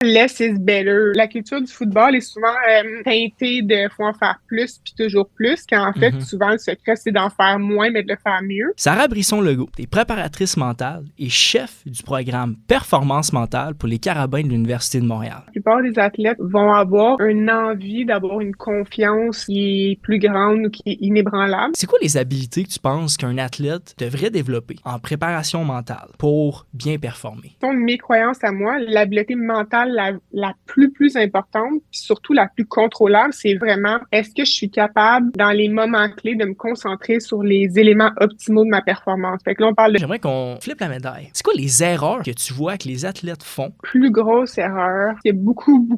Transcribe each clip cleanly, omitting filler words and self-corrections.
Less is better. La culture du football est souvent teintée de faut en faire plus puis toujours plus, quand en fait, Mhm. souvent, le secret, c'est d'en faire moins, mais de le faire mieux. Sarah Brisson-Legault est préparatrice mentale et chef du programme Performance mentale pour les Carabins de l'Université de Montréal. La plupart des athlètes vont avoir une envie d'avoir une confiance qui est plus grande ou qui est inébranlable. C'est quoi les habiletés que tu penses qu'un athlète devrait développer en préparation mentale pour bien performer? Selon mes croyances à moi, l'habileté mentale la plus importante, puis surtout la plus contrôlable, c'est vraiment est-ce que je suis capable, dans les moments clés, de me concentrer sur les éléments optimaux de ma performance. Fait que là, on parle de J'aimerais qu'on flippe la médaille. C'est quoi les erreurs que tu vois que les athlètes font? plus grosse erreur. Il y a beaucoup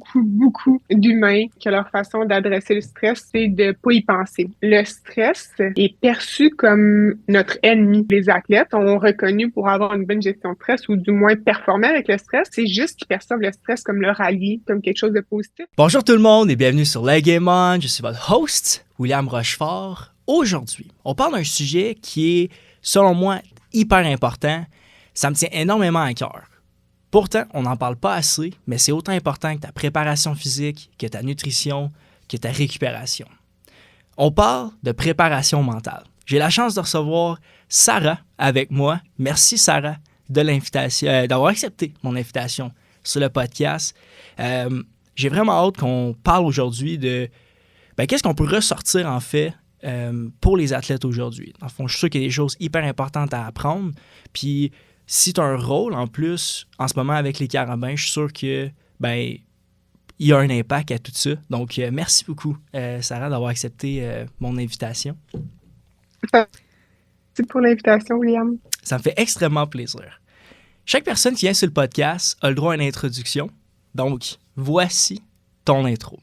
d'humains que leur façon d'adresser le stress, c'est de pas y penser. Le stress est perçu comme notre ennemi. Les athlètes ont reconnu pour avoir une bonne gestion de stress ou du moins performer avec le stress. C'est juste qu'ils perçoivent le stress comme leur allié, comme quelque chose de positif. Bonjour tout le monde et bienvenue sur Le Game On. Je suis votre host, William Rochefort. Aujourd'hui, on parle d'un sujet qui est, selon moi, hyper important. Ça me tient énormément à cœur. Pourtant, on n'en parle pas assez, mais c'est autant important que ta préparation physique, que ta nutrition, que ta récupération. On parle de préparation mentale. J'ai la chance de recevoir Sarah avec moi. Merci Sarah de l'invitation, d'avoir accepté mon invitation sur le podcast. J'ai vraiment hâte qu'on parle aujourd'hui de qu'est-ce qu'on peut ressortir en fait pour les athlètes aujourd'hui. Dans le fond, je suis sûr qu'il y a des choses hyper importantes à apprendre. Puis si tu as un rôle en plus en ce moment avec les Carabins, je suis sûr que il y a un impact à tout ça. Donc, merci beaucoup, Sarah, d'avoir accepté mon invitation. Merci pour l'invitation, William. Ça me fait extrêmement plaisir. Chaque personne qui vient sur le podcast a le droit à une introduction. Donc, voici ton intro.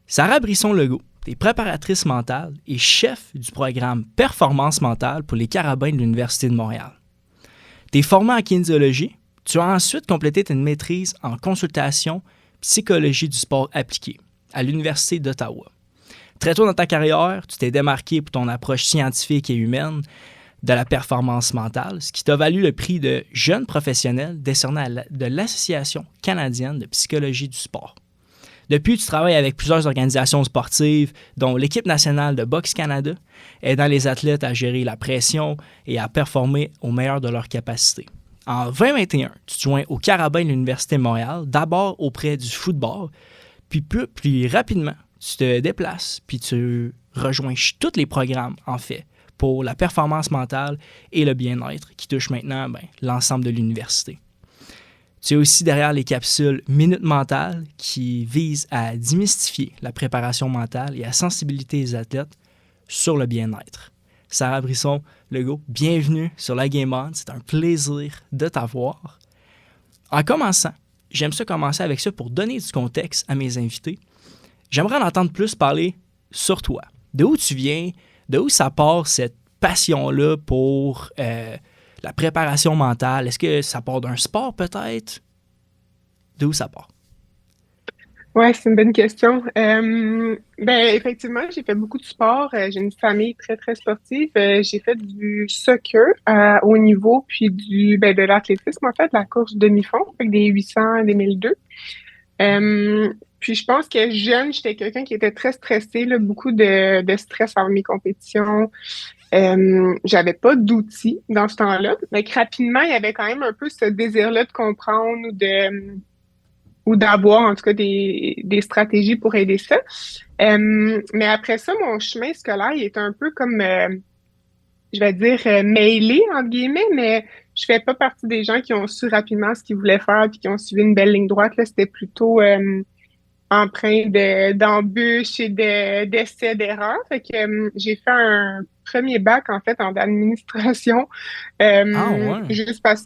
Sarah Brisson-Legault est préparatrice mentale et chef du programme Performance mentale pour les Carabins de l'Université de Montréal. Tu es formé en kinésiologie. Tu as ensuite complété une maîtrise en consultation psychologie du sport appliqué à l'Université d'Ottawa. Très tôt dans ta carrière, tu t'es démarqué pour ton approche scientifique et humaine de la performance mentale, ce qui t'a valu le prix de jeune professionnel décerné de l'Association canadienne de psychologie du sport. Depuis, tu travailles avec plusieurs organisations sportives, dont l'Équipe nationale de boxe Canada, aidant les athlètes à gérer la pression et à performer au meilleur de leurs capacités. En 2021, tu te joins au Carabins de l'Université de Montréal, d'abord auprès du football, puis plus rapidement, tu te déplaces, puis tu rejoins tous les programmes, en fait, pour la performance mentale et le bien-être, qui touchent maintenant l'ensemble de l'université. Tu es aussi derrière les capsules Minute Mentale, qui visent à démystifier la préparation mentale et à sensibiliser les athlètes sur le bien-être. Sarah Brisson-Legault, bienvenue sur La Game On. C'est un plaisir de t'avoir. En commençant, j'aime ça commencer avec ça pour donner du contexte à mes invités. J'aimerais en entendre plus parler sur toi. De où tu viens, de où ça part cette passion-là pour la préparation mentale? Est-ce que ça part d'un sport peut-être? De où ça part? Ouais, c'est une bonne question. Effectivement, j'ai fait beaucoup de sport. J'ai une famille très sportive. J'ai fait du soccer à haut niveau, puis de l'athlétisme, en fait, la course demi-fond, avec des 800, des 1002. Puis je pense que jeune, j'étais quelqu'un qui était très stressé, là, beaucoup de stress avant mes compétitions. J'avais pas d'outils dans ce temps-là. Mais rapidement, il y avait quand même un peu ce désir-là de comprendre ou d'avoir en tout cas des stratégies pour aider ça. Mais après ça, mon chemin scolaire, il est un peu comme, je vais dire, mêlé, entre guillemets, mais je fais pas partie des gens qui ont su rapidement ce qu'ils voulaient faire puis qui ont suivi une belle ligne droite. Là, c'était plutôt empreint d'embûches et d'essais, d'erreurs. Fait que j'ai fait un premier bac, en fait, en administration. Ah ouais? Juste parce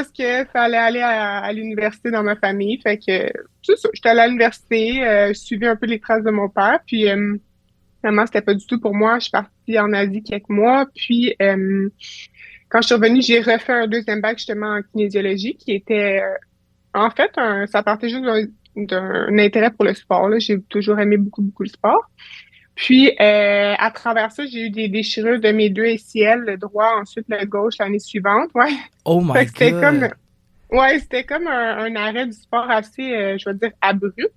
que fallait aller à l'université dans ma famille. Fait que, c'est ça, j'étais allée à l'université, suivi un peu les traces de mon père. Puis, finalement, c'était pas du tout pour moi. Je suis partie en Asie quelques mois. Puis, quand je suis revenue, j'ai refait un deuxième bac, justement, en kinésiologie, qui était, en fait, ça partait juste d'un intérêt pour le sport, là. J'ai toujours aimé beaucoup le sport. Puis, à travers ça, j'ai eu des déchirures de mes deux ACL, le droit, ensuite le gauche l'année suivante. Ouais. Oh Fait my que c'était comme, God! Ouais, c'était comme un arrêt du sport assez, je vais dire, abrupt.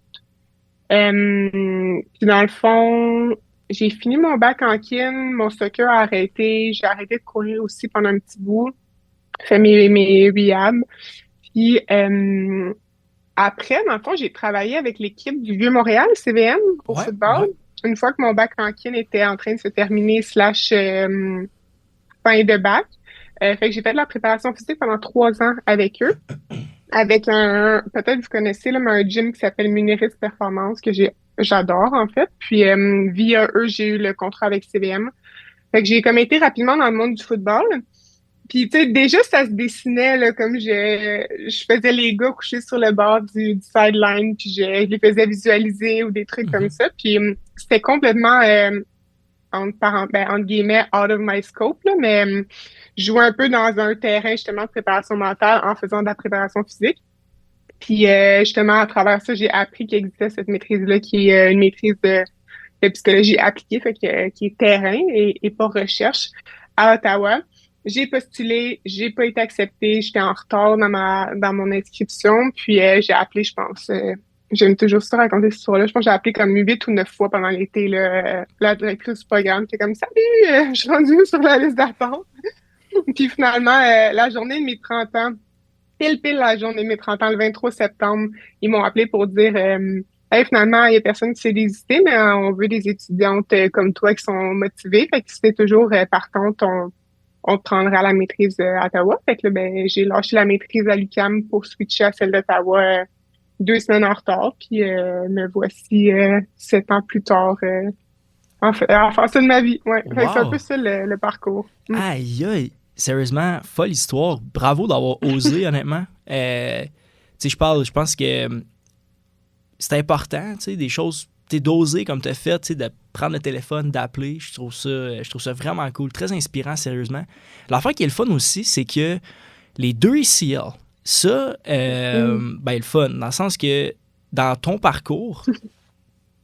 Puis dans le fond, j'ai fini mon bac en kin, mon soccer a arrêté, j'ai arrêté de courir aussi pendant un petit bout, fait mes rehab. Puis après, dans le fond, j'ai travaillé avec l'équipe du Vieux-Montréal, CVM, au Ouais, football. ouais. Une fois que mon bac en kin était en train de se terminer, slash fin de bac, fait que j'ai fait de la préparation physique pendant 3 ans avec eux, avec peut-être vous connaissez, là, mais un gym qui s'appelle Muniris Performance, j'adore, en fait. Puis, via eux, j'ai eu le contrat avec CVM. Fait que j'ai comme été rapidement dans le monde du football. Puis, tu sais, déjà, ça se dessinait, là, comme je faisais les gars couchés sur le bord du sideline, puis je les faisais visualiser ou des trucs comme Mhm. ça. Puis, c'était complètement, entre guillemets, out of my scope, là, mais je jouais un peu dans un terrain, justement, de préparation mentale en faisant de la préparation physique. Puis, justement, à travers ça, j'ai appris qu'il existait cette maîtrise-là, qui est une maîtrise de psychologie appliquée, fait que, qui est terrain et pas recherche, à Ottawa. J'ai postulé, j'ai pas été acceptée, j'étais en retard dans mon inscription, puis j'ai appelé, je pense, j'aime toujours ça raconter cette histoire-là, je pense que j'ai appelé comme 8 ou 9 fois pendant l'été, là, la directrice du programme qui est comme «Salut, je suis rendue sur la liste d'attente». Puis finalement, la journée de mes 30 ans, pile la journée de mes 30 ans, le 23 septembre, ils m'ont appelé pour dire hey, finalement, il y a personne qui s'est désisté, mais on veut des étudiantes comme toi qui sont motivées. Fait que si t'es toujours partante, on te prendra à la maîtrise à Ottawa. Fait que là, ben, j'ai lâché la maîtrise à l'UQAM pour switcher à celle d'Ottawa 2 semaines en retard. Puis me voici 7 ans plus tard en faire ça de ma vie. Ouais. Fait que c'est un peu Wow! ça le parcours. Aïe, aïe! Sérieusement, folle histoire. Bravo d'avoir osé, honnêtement. Tu sais, je pense que c'est important, tu sais, des choses, tu sais, d'oser comme tu as fait, tu sais, de prendre le téléphone, d'appeler. Je trouve ça vraiment cool, très inspirant, sérieusement. L'affaire qui est le fun aussi, c'est que les deux ICL, ça, Mm. ben, le fun, dans le sens que dans ton parcours,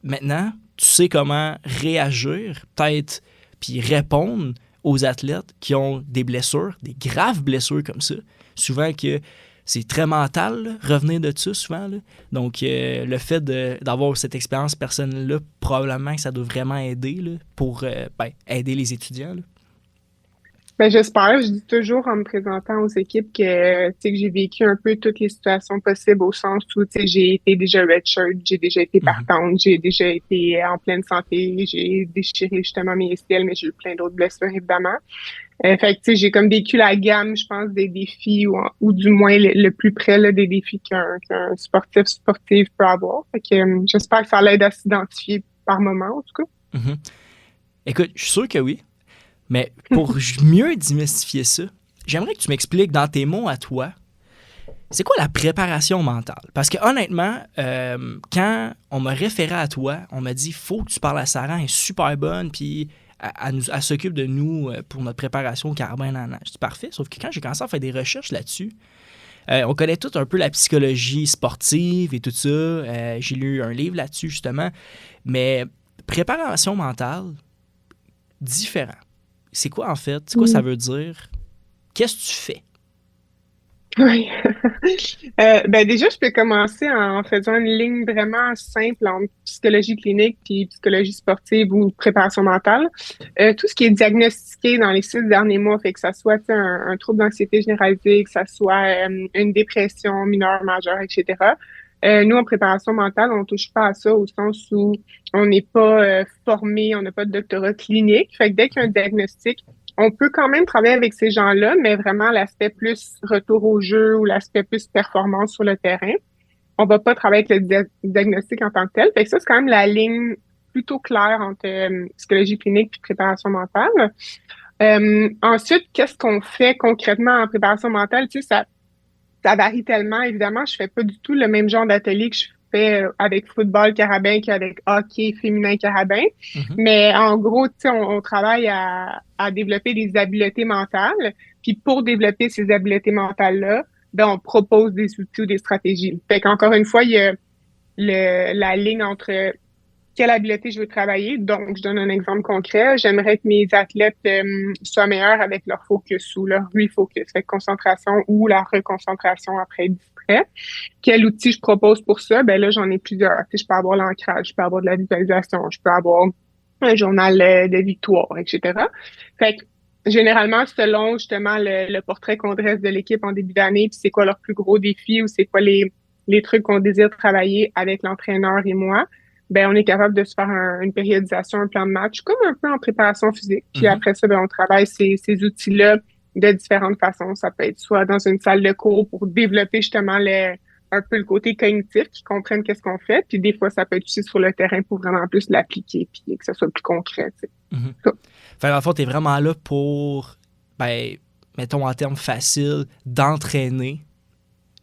maintenant, tu sais comment réagir, peut-être, puis répondre aux athlètes qui ont des blessures, des graves blessures comme ça. Souvent que c'est très mental, là, revenir de ça, souvent. Là. Donc, le fait d'avoir cette expérience personnelle-là, probablement que ça doit vraiment aider là, pour ben, aider les étudiants. Là. Ben, j'espère. Je dis toujours en me présentant aux équipes que, tu sais, que j'ai vécu un peu toutes les situations possibles au sens où, tu sais, j'ai été déjà redshirt, j'ai déjà été Mhm. partante, j'ai déjà été en pleine santé, j'ai déchiré justement mes ACL, mais j'ai eu plein d'autres blessures, évidemment. Fait que, tu sais, j'ai comme vécu la gamme, je pense, des défis ou du moins le plus près, là, des défis qu'un sportif peut avoir. Fait que, j'espère que ça l'aide à s'identifier par moment, en tout Mhm. Écoute, je suis sûr que oui, mais pour mieux démystifier ça, j'aimerais que tu m'expliques dans tes mots à toi, c'est quoi la préparation mentale? Parce que honnêtement, quand on m'a référé à toi, on m'a dit faut que tu parles à Sarah, elle est super bonne, puis elle s'occupe de nous pour notre préparation au carabin en nage. C'est parfait, sauf que quand j'ai commencé à faire des recherches là-dessus, on connaît tout un peu la psychologie sportive et tout ça. J'ai lu un livre là-dessus, justement. Mais préparation mentale, différent. C'est quoi en fait? C'est quoi ça cas. veut dire? Qu'est-ce que tu fais? Oui. Ben déjà, je peux commencer en faisant une ligne vraiment simple entre psychologie clinique puis psychologie sportive ou préparation mentale. Tout ce qui est diagnostiqué dans les 6 derniers mois, fait que ça soit tu sais, un trouble d'anxiété généralisée, que ça soit une dépression mineure, majeure, etc. Nous, en préparation mentale, on touche pas à ça au sens où on n'est pas formé, on n'a pas de doctorat clinique. Fait que dès qu'il y a un diagnostic, on peut quand même travailler avec ces gens-là, mais vraiment l'aspect plus retour au jeu ou l'aspect plus performance sur le terrain. On va pas travailler avec le diagnostic en tant que tel. Fait que ça, c'est quand même la ligne plutôt claire entre psychologie clinique et préparation mentale. Ensuite, qu'est-ce qu'on fait concrètement en préparation mentale? Tu sais, ça varie tellement. Évidemment, je fais pas du tout le même genre d'atelier que je fais avec football carabin qu'avec hockey féminin carabin. Mhm. Mais en gros, tu sais, on travaille à développer des habiletés mentales. Puis pour développer ces habiletés mentales-là, ben, on propose des outils ou des stratégies. Fait qu'encore une fois, il y a la ligne entre quelle habileté je veux travailler. Donc, je donne un exemple concret. J'aimerais que mes athlètes soient meilleurs avec leur focus ou leur refocus, fait concentration ou la reconcentration après être distrait. Quel outil je propose pour ça? Ben là, j'en ai plusieurs. Tu sais, je peux avoir l'ancrage, je peux avoir de la visualisation, je peux avoir un journal de victoire, etc. Fait que généralement, selon justement le portrait qu'on dresse de l'équipe en début d'année, puis c'est quoi leur plus gros défi ou c'est quoi les trucs qu'on désire travailler avec l'entraîneur et moi, ben on est capable de se faire une périodisation, un plan de match, comme un peu en préparation physique. Puis Mhm. après ça, ben on travaille ces outils-là de différentes façons. Ça peut être soit dans une salle de cours pour développer justement un peu le côté cognitif, qu'ils comprennent qu'est-ce qu'on fait. Puis des fois, ça peut être aussi sur le terrain pour vraiment plus l'appliquer puis que ça soit plus concret. Tu sais. Mhm. Ça. Fait dans le fond, t'es vraiment là pour, ben, mettons en termes faciles, d'entraîner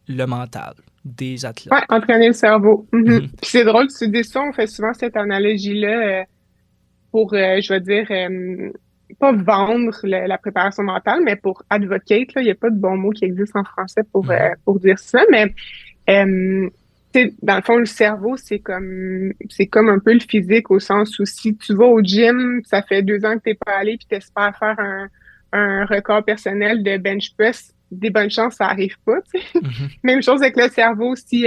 le mental des athlètes. Ouais, entraîner le cerveau. Mhm. Mhm. Puis c'est drôle, tu dis ça, on fait souvent cette analogie-là pour, je vais dire, pas vendre la préparation mentale, mais pour advocate, là, il n'y a pas de bon mot qui existe en français Mhm. pour dire ça, mais euh, tu sais, dans le fond, le cerveau, c'est comme un peu le physique au sens où si tu vas au gym, ça fait 2 ans que t'es pas allé puis t'espères faire un record personnel de bench press, des bonnes chances, ça arrive pas, tu sais. Mhm. Même chose avec le cerveau, si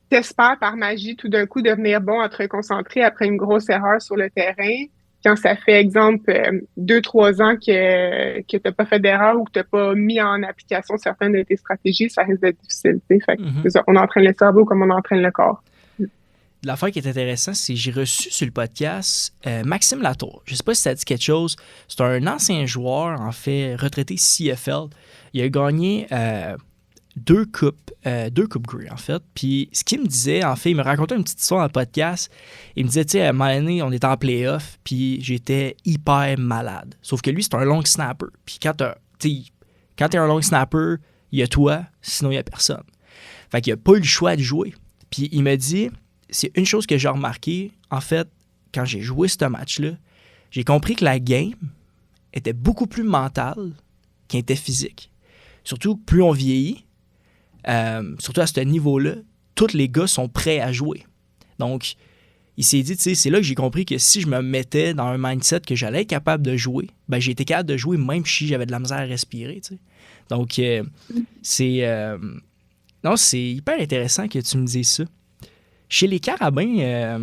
t'espères par magie tout d'un coup devenir bon à te reconcentrer après une grosse erreur sur le terrain, quand ça fait, exemple, 2, 3 ans que t'as pas fait d'erreur ou que t'as pas mis en application certaines de tes stratégies, ça risque d'être difficile, tu sais. Fait que Mhm. c'est ça, on entraîne le cerveau comme on entraîne le corps. L'affaire qui est intéressante, c'est que j'ai reçu sur le podcast Maxime Latour. Je ne sais pas si ça dit quelque chose. C'est un ancien joueur, en fait, retraité CFL. Il a gagné 2 coupes Grey, en fait. Puis ce qu'il me disait, en fait, il me racontait une petite histoire dans le podcast. Il me disait, tu sais, à un moment donné, on était en playoff, puis j'étais hyper malade. Sauf que lui, c'est un long snapper. Puis quand t'es un long snapper, il y a toi, sinon il y a personne. Fait qu'il a pas eu le choix de jouer. Puis il me dit, c'est une chose que j'ai remarqué, en fait, quand j'ai joué ce match-là, j'ai compris que la game était beaucoup plus mentale qu'elle était physique. Surtout, plus on vieillit, surtout à ce niveau-là, tous les gars sont prêts à jouer. Donc, il s'est dit, tu sais, c'est là que j'ai compris que si je me mettais dans un mindset que j'allais être capable de jouer, ben j'ai été capable de jouer même si j'avais de la misère à respirer, tu sais. Donc, non, c'est hyper intéressant que tu me dises ça. Chez les Carabins,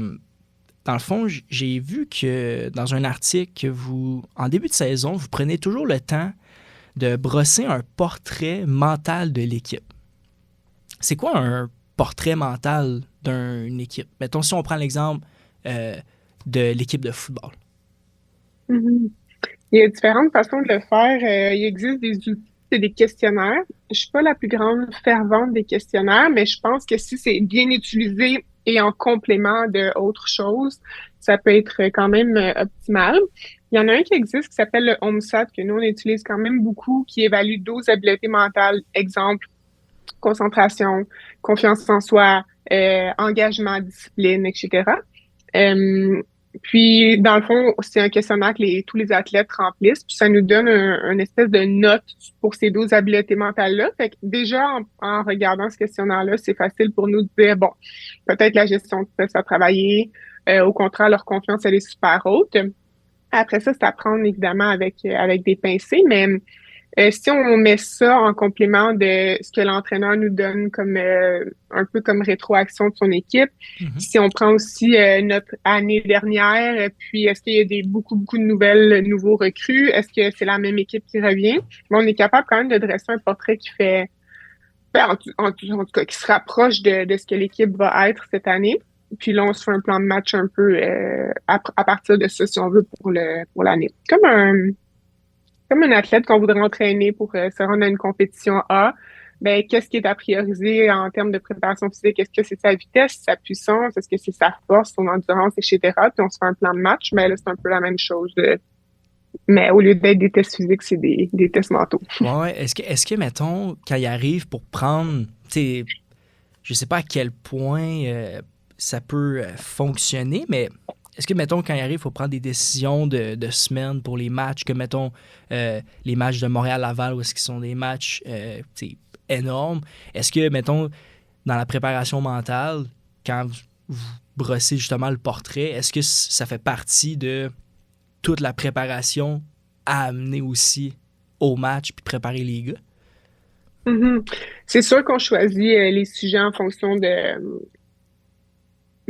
dans le fond, j'ai vu que dans un article que vous, en début de saison, vous prenez toujours le temps de brosser un portrait mental de l'équipe. C'est quoi un portrait mental d'une équipe? Mettons, si on prend l'exemple de l'équipe de football. Mhm. Il y a différentes façons de le faire. Il existe des outils, et des questionnaires. Je suis pas la plus grande fervente des questionnaires, mais je pense que si c'est bien utilisé et en complément de autre chose, ça peut être quand même optimal. Il y en a un qui existe qui s'appelle le HomeSat, que nous, on utilise quand même beaucoup, qui évalue 12 habiletés mentales. Exemple, concentration, confiance en soi, engagement, discipline, etc. Puis, dans le fond, c'est un questionnaire que tous les athlètes remplissent, puis ça nous donne un espèce de note pour ces 12 habiletés mentales-là. Fait que déjà, en regardant ce questionnaire-là, c'est facile pour nous de dire, bon, peut-être la gestion de stress à travailler, au contraire, leur confiance, elle est super haute. Après ça, c'est à prendre évidemment avec des pincées, mais si on met ça en complément de ce que l'entraîneur nous donne comme un peu comme rétroaction de son équipe, Mhm. si on prend aussi notre année dernière, puis est-ce qu'il y a beaucoup de nouveaux recrues, est-ce que c'est la même équipe qui revient, mais on est capable quand même de dresser un portrait qui fait, ben, en tout cas, qui se rapproche de ce que l'équipe va être cette année. Puis là, on se fait un plan de match un peu à partir de ça, si on veut, pour l'année. Comme un athlète qu'on voudrait entraîner pour se rendre à une compétition A, ben, qu'est-ce qui est à prioriser en termes de préparation physique? Est-ce que c'est sa vitesse, sa puissance? Est-ce que c'est sa force, son endurance, etc.? Puis on se fait un plan de match, mais là, c'est un peu la même chose. Mais au lieu d'être des tests physiques, c'est des tests mentaux. Ouais, ouais. Est-ce que, mettons, quand il arrive pour prendre, tu sais, je sais pas à quel point ça peut fonctionner, mais est-ce que, mettons, quand il arrive, il faut prendre des décisions de semaine pour les matchs, que, mettons, les matchs de Montréal-Laval, où est-ce qu'ils sont des matchs énormes, est-ce que, mettons, dans la préparation mentale, quand vous brossez justement le portrait, est-ce que ça fait partie de toute la préparation à amener aussi au match puis préparer les gars? Mhm. C'est sûr qu'on choisit les sujets en fonction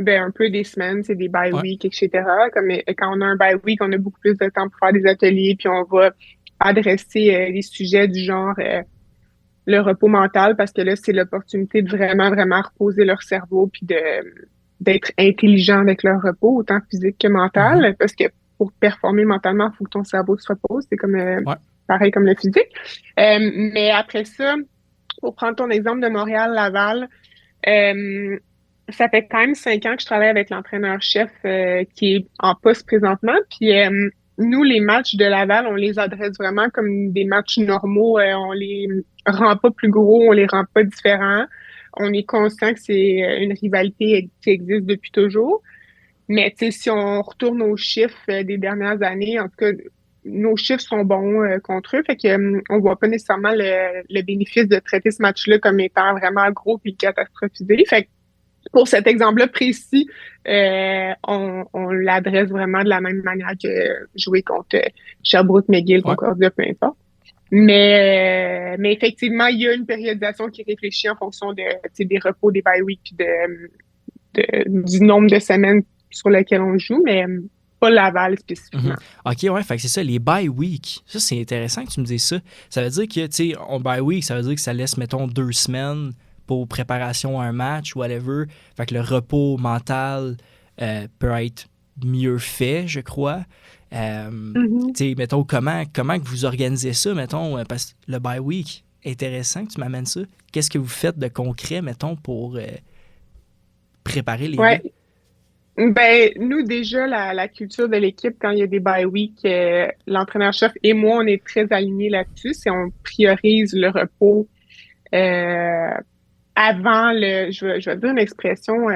un peu des semaines, c'est des bye Ouais. week, etc. Comme quand on a un bye week, on a beaucoup plus de temps pour faire des ateliers, puis on va adresser des sujets du genre le repos mental, parce que là, c'est l'opportunité de vraiment, vraiment reposer leur cerveau, puis d'être intelligent avec leur repos, autant physique que Mhm. mental, parce que pour performer mentalement, il faut que ton cerveau se repose. C'est comme Ouais. pareil comme le physique. Mais après ça, pour prendre ton exemple de Montréal-Laval, euh, ça fait quand même 5 ans que je travaille avec l'entraîneur-chef qui est en poste présentement. Puis nous, les matchs de Laval, on les adresse vraiment comme des matchs normaux. On les rend pas plus gros, on les rend pas différents. On est conscient que c'est une rivalité qui existe depuis toujours. Mais tu sais, si on retourne aux chiffres des dernières années, en tout cas, nos chiffres sont bons contre eux. Fait que on voit pas nécessairement le bénéfice de traiter ce match-là comme étant vraiment gros puis catastrophisé. Fait que pour cet exemple-là précis, on l'adresse vraiment de la même manière que jouer contre Sherbrooke, McGill, Ouais. Concordia, peu importe. Mais effectivement, il y a une périodisation qui réfléchit en fonction de, tu sais, des repos, des bye week, puis du nombre de semaines sur lesquelles on joue, mais pas Laval Mhm. spécifiquement. OK, ouais, fait que c'est ça, les bye week. Ça, c'est intéressant que tu me dises ça. Ça veut dire que, tu sais, on bye week, ça veut dire que ça laisse, mettons, 2 semaines pour préparation à un match, whatever. Fait que le repos mental peut être mieux fait, je crois. Mhm. Tu sais, mettons, comment que vous organisez ça, mettons, parce que le bye week, intéressant que tu m'amènes ça. Qu'est-ce que vous faites de concret, mettons, pour préparer les gars? Ouais. Ben, nous, déjà, la culture de l'équipe, quand il y a des bye week, l'entraîneur-chef et moi, on est très alignés là-dessus. C'est on priorise le repos avant je vais dire une expression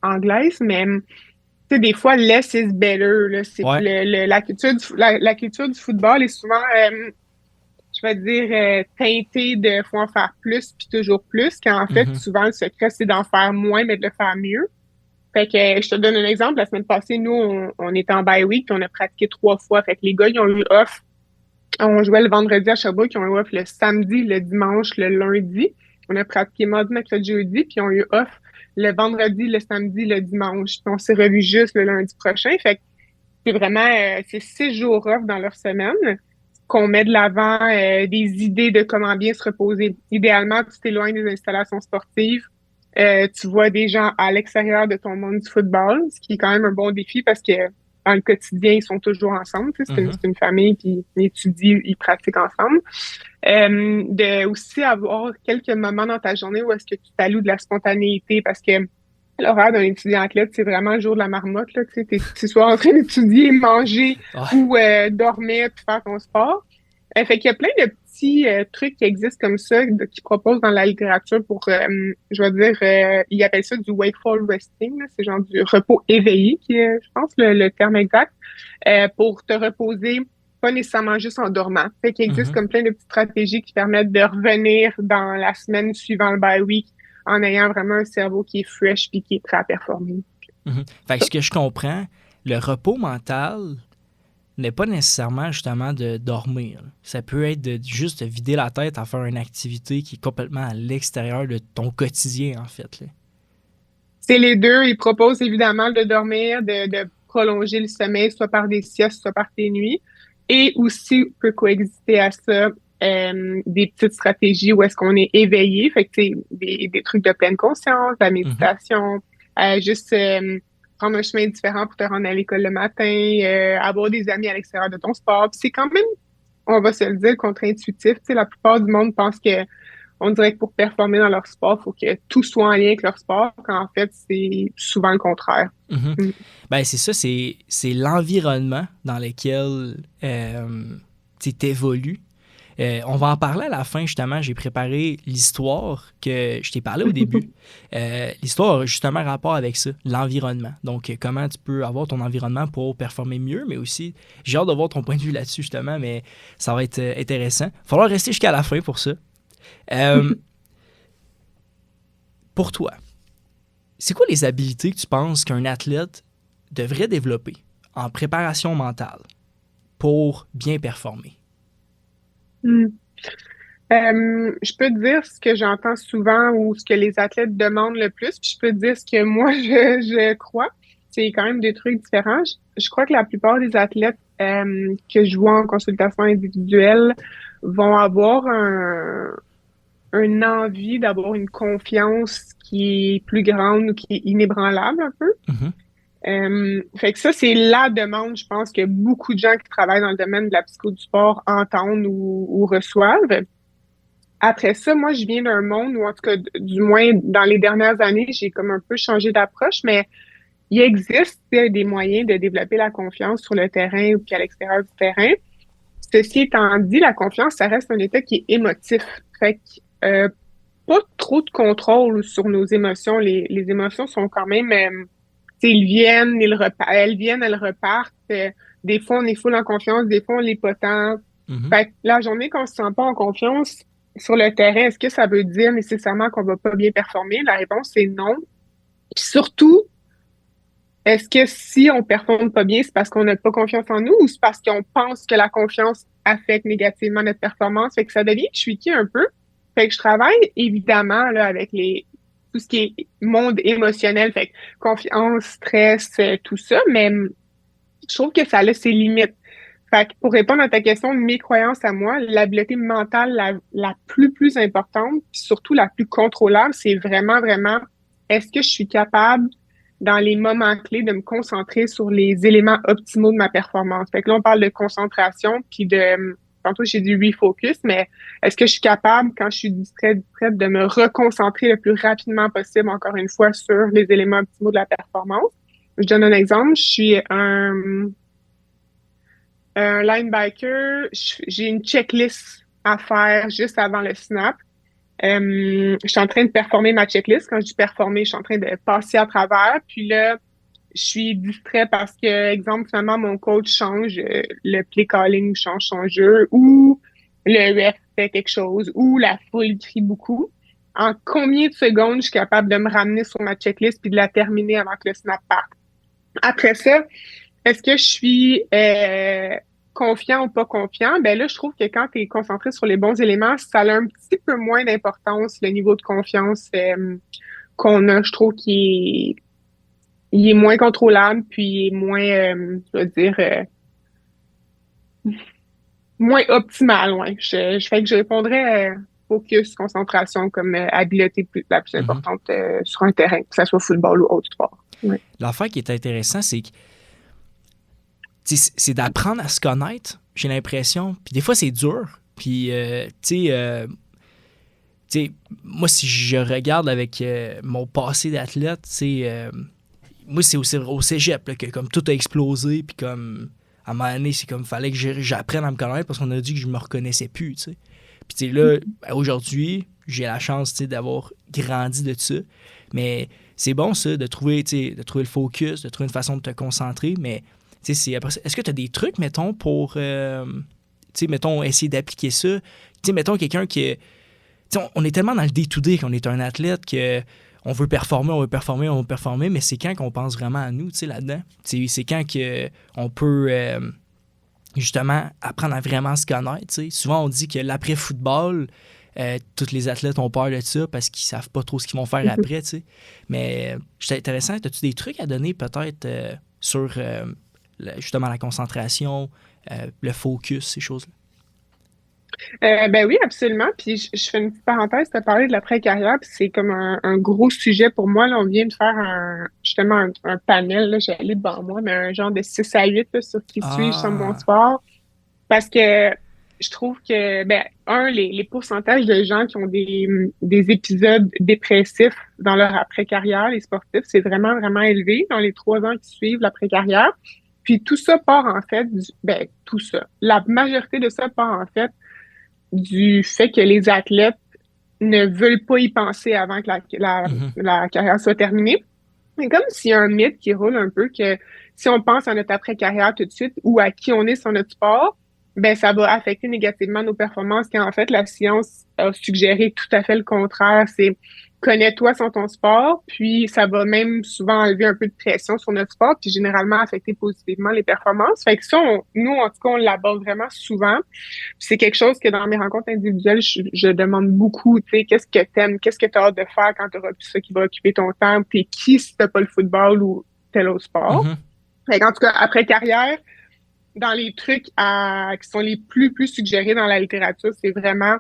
anglaise, mais tu sais, des fois, less is better. Là, c'est Ouais. la culture du football est souvent, je vais dire, teintée de faut en faire plus puis toujours plus, quand en fait, Mhm. souvent, le secret, c'est d'en faire moins, mais de le faire mieux. Fait que je te donne un exemple. La semaine passée, nous, on était en bye week puis on a pratiqué 3 fois. Fait que les gars, ils ont eu off. On jouait le vendredi à Sherbrooke, ils ont eu off le samedi, le dimanche, le lundi. On a pratiqué mardi, mercredi, jeudi, puis ils ont eu off le vendredi, le samedi, le dimanche. Puis on s'est revus juste le lundi prochain. Fait que c'est vraiment c'est 6 jours off dans leur semaine qu'on met de l'avant des idées de comment bien se reposer. Idéalement, tu t'éloignes des installations sportives. Tu vois des gens à l'extérieur de ton monde du football, ce qui est quand même un bon défi parce que dans le quotidien, ils sont toujours ensemble. Tu sais, Mhm. c'est une famille, puis ils étudient, ils pratiquent ensemble. De aussi avoir quelques moments dans ta journée où est-ce que tu t'alloues de la spontanéité parce que l'horaire d'un étudiant athlète, c'est vraiment le jour de la marmotte, là, tu sais, t'es soit en train d'étudier, manger Ouais. ou dormir puis faire ton sport. Fait qu'il y a plein de petits trucs qui existent comme ça, qui proposent dans la littérature pour, je vais dire, ils appellent ça du wakeful resting, là, c'est genre du repos éveillé, qui est, je pense, le terme exact, pour te reposer, pas nécessairement juste en dormant. Fait qu'il existe Mhm. comme plein de petites stratégies qui permettent de revenir dans la semaine suivant le bye week en ayant vraiment un cerveau qui est fresh puis qui est prêt à performer. Mhm. Fait que ce que je comprends, le repos mental n'est pas nécessairement justement de dormir. Ça peut être de juste de vider la tête à faire une activité qui est complètement à l'extérieur de ton quotidien, en fait. Là. C'est les deux. Ils proposent évidemment de dormir, de prolonger le sommeil, soit par des siestes, soit par tes nuits. Et aussi peut coexister à ça des petites stratégies où est-ce qu'on est éveillé. Fait que, tu sais, des trucs de pleine conscience, de la Mhm. méditation, juste prendre un chemin différent pour te rendre à l'école le matin, avoir des amis à l'extérieur de ton sport. Puis c'est quand même, on va se le dire, contre-intuitif. Tu sais, la plupart du monde pense que on dirait que pour performer dans leur sport, il faut que tout soit en lien avec leur sport, quand en fait, c'est souvent le contraire. Mhm. Mm. Ben, c'est ça, c'est l'environnement dans lequel tu évolues. On va en parler à la fin, justement. J'ai préparé l'histoire que je t'ai parlé au début. L'histoire a justement rapport avec ça, l'environnement. Donc, comment tu peux avoir ton environnement pour performer mieux, mais aussi, j'ai hâte de voir ton point de vue là-dessus, justement, mais ça va être intéressant. Il va falloir rester jusqu'à la fin pour ça. Euh, pour toi, C'est quoi les habiletés que tu penses qu'un athlète devrait développer en préparation mentale pour bien performer? Hmm. Je peux te dire ce que j'entends souvent ou ce que les athlètes demandent le plus, puis je peux te dire ce que moi je crois. C'est quand même deux trucs différents. Je crois que la plupart des athlètes que je vois en consultation individuelle vont avoir un envie d'avoir une confiance qui est plus grande ou qui est inébranlable un peu. Mhm. Fait que ça, c'est la demande, je pense, que beaucoup de gens qui travaillent dans le domaine de la psycho du sport entendent ou reçoivent. Après ça, moi, je viens d'un monde où, en tout cas, du moins dans les dernières années, j'ai comme un peu changé d'approche, mais il existe des moyens de développer la confiance sur le terrain ou puis à l'extérieur du terrain. Ceci étant dit, la confiance, ça reste un état qui est émotif. Fait que, pas trop de contrôle sur nos émotions. Les émotions sont quand même, tu sais, elles viennent, elles repartent. Des fois, on est full en confiance, des fois, on l'est pas tant. Mhm. Fait que la journée qu'on se sent pas en confiance sur le terrain, est-ce que ça veut dire nécessairement qu'on va pas bien performer? La réponse est non. Puis surtout, est-ce que si on performe pas bien, c'est parce qu'on n'a pas confiance en nous ou c'est parce qu'on pense que la confiance affecte négativement notre performance? Fait que ça devient tricky un peu. Fait que je travaille évidemment là avec tout ce qui est monde émotionnel, fait que confiance, stress, tout ça, mais je trouve que ça a ses limites. Fait que pour répondre à ta question, mes croyances à moi, l'habileté mentale la plus importante, puis surtout la plus contrôlable, c'est vraiment, est-ce que je suis capable, dans les moments clés, de me concentrer sur les éléments optimaux de ma performance? Fait que là, on parle de concentration, puis tantôt j'ai dit refocus, mais est-ce que je suis capable, quand je suis distraite, de me reconcentrer le plus rapidement possible, encore une fois, sur les éléments optimaux de la performance? Je donne un exemple. Je suis un linebacker. J'ai une checklist à faire juste avant le snap. Je suis en train de performer ma checklist. Quand je dis performer, je suis en train de passer à travers. Puis là, je suis distrait parce que, exemple, finalement, mon coach change le play calling, change son jeu, ou le ref fait quelque chose, ou la foule crie beaucoup. En combien de secondes je suis capable de me ramener sur ma checklist puis de la terminer avant que le snap parte? Après ça, est-ce que je suis confiant ou pas confiant? Ben là, je trouve que quand tu es concentré sur les bons éléments, ça a un petit peu moins d'importance, le niveau de confiance qu'on a. Je trouve il est moins contrôlable, puis il est moins, je veux dire, moins optimal. Ouais. Je fais que je répondrais focus, concentration comme habileté la plus Mhm. importante sur un terrain, que ce soit football ou autre sport. Ouais. L'affaire qui est intéressant, c'est que c'est d'apprendre à se connaître, j'ai l'impression. Puis des fois, c'est dur. Puis, moi, si je regarde avec mon passé d'athlète, moi, c'est au cégep là, que comme tout a explosé. Puis comme, à un moment donné, c'est comme, fallait que j'apprenne à me connaître parce qu'on a dit que je me reconnaissais plus, tu sais. Puis, là, aujourd'hui, j'ai la chance, d'avoir grandi de ça. Mais c'est bon, ça, de trouver le focus, de trouver une façon de te concentrer. Mais, est-ce que tu as des trucs, mettons, pour, mettons, essayer d'appliquer ça? Mettons, quelqu'un qui on est tellement dans le day-to-day qu'on est un athlète que on veut performer, mais c'est quand qu'on pense vraiment à nous, là-dedans. C'est quand que on peut justement apprendre à vraiment se connaître. Souvent, on dit que l'après-football, tous les athlètes ont peur de ça parce qu'ils savent pas trop ce qu'ils vont faire après. Mais c'est intéressant. As-tu des trucs à donner peut-être sur justement la concentration, le focus, ces choses-là? Ben oui, absolument. Puis je fais une petite parenthèse, tu as parlé de l'après-carrière, puis c'est comme un gros sujet pour moi. Là, on vient de faire justement un panel, là, j'ai allé devant moi, mais un genre de 6 à 8 là, sur qui suis-je sur mon Ah! sport. Parce que je trouve que, ben, les pourcentages de gens qui ont des épisodes dépressifs dans leur après-carrière, les sportifs, c'est vraiment élevé dans les 3 ans qui suivent l'après-carrière. Puis tout ça part en fait, tout ça. La majorité de ça part en fait du fait que les athlètes ne veulent pas y penser avant que Mhm. la carrière soit terminée. C'est comme s'il y a un mythe qui roule un peu que si on pense à notre après-carrière tout de suite ou à qui on est sur notre sport, ben ça va affecter négativement nos performances quand en fait la science a suggéré tout à fait le contraire. C'est connais-toi sur ton sport, puis ça va même souvent enlever un peu de pression sur notre sport, puis généralement affecter positivement les performances. Fait que ça, nous, en tout cas, on l'aborde vraiment souvent. Puis c'est quelque chose que dans mes rencontres individuelles, je demande beaucoup, tu sais, qu'est-ce que t'aimes, qu'est-ce que t'as hâte de faire quand t'auras plus ça qui va occuper ton temps, t'es qui si t'as pas le football ou tel autre sport. Mhm. Fait qu'en tout cas, après carrière, dans les trucs qui sont les plus suggérés dans la littérature, c'est vraiment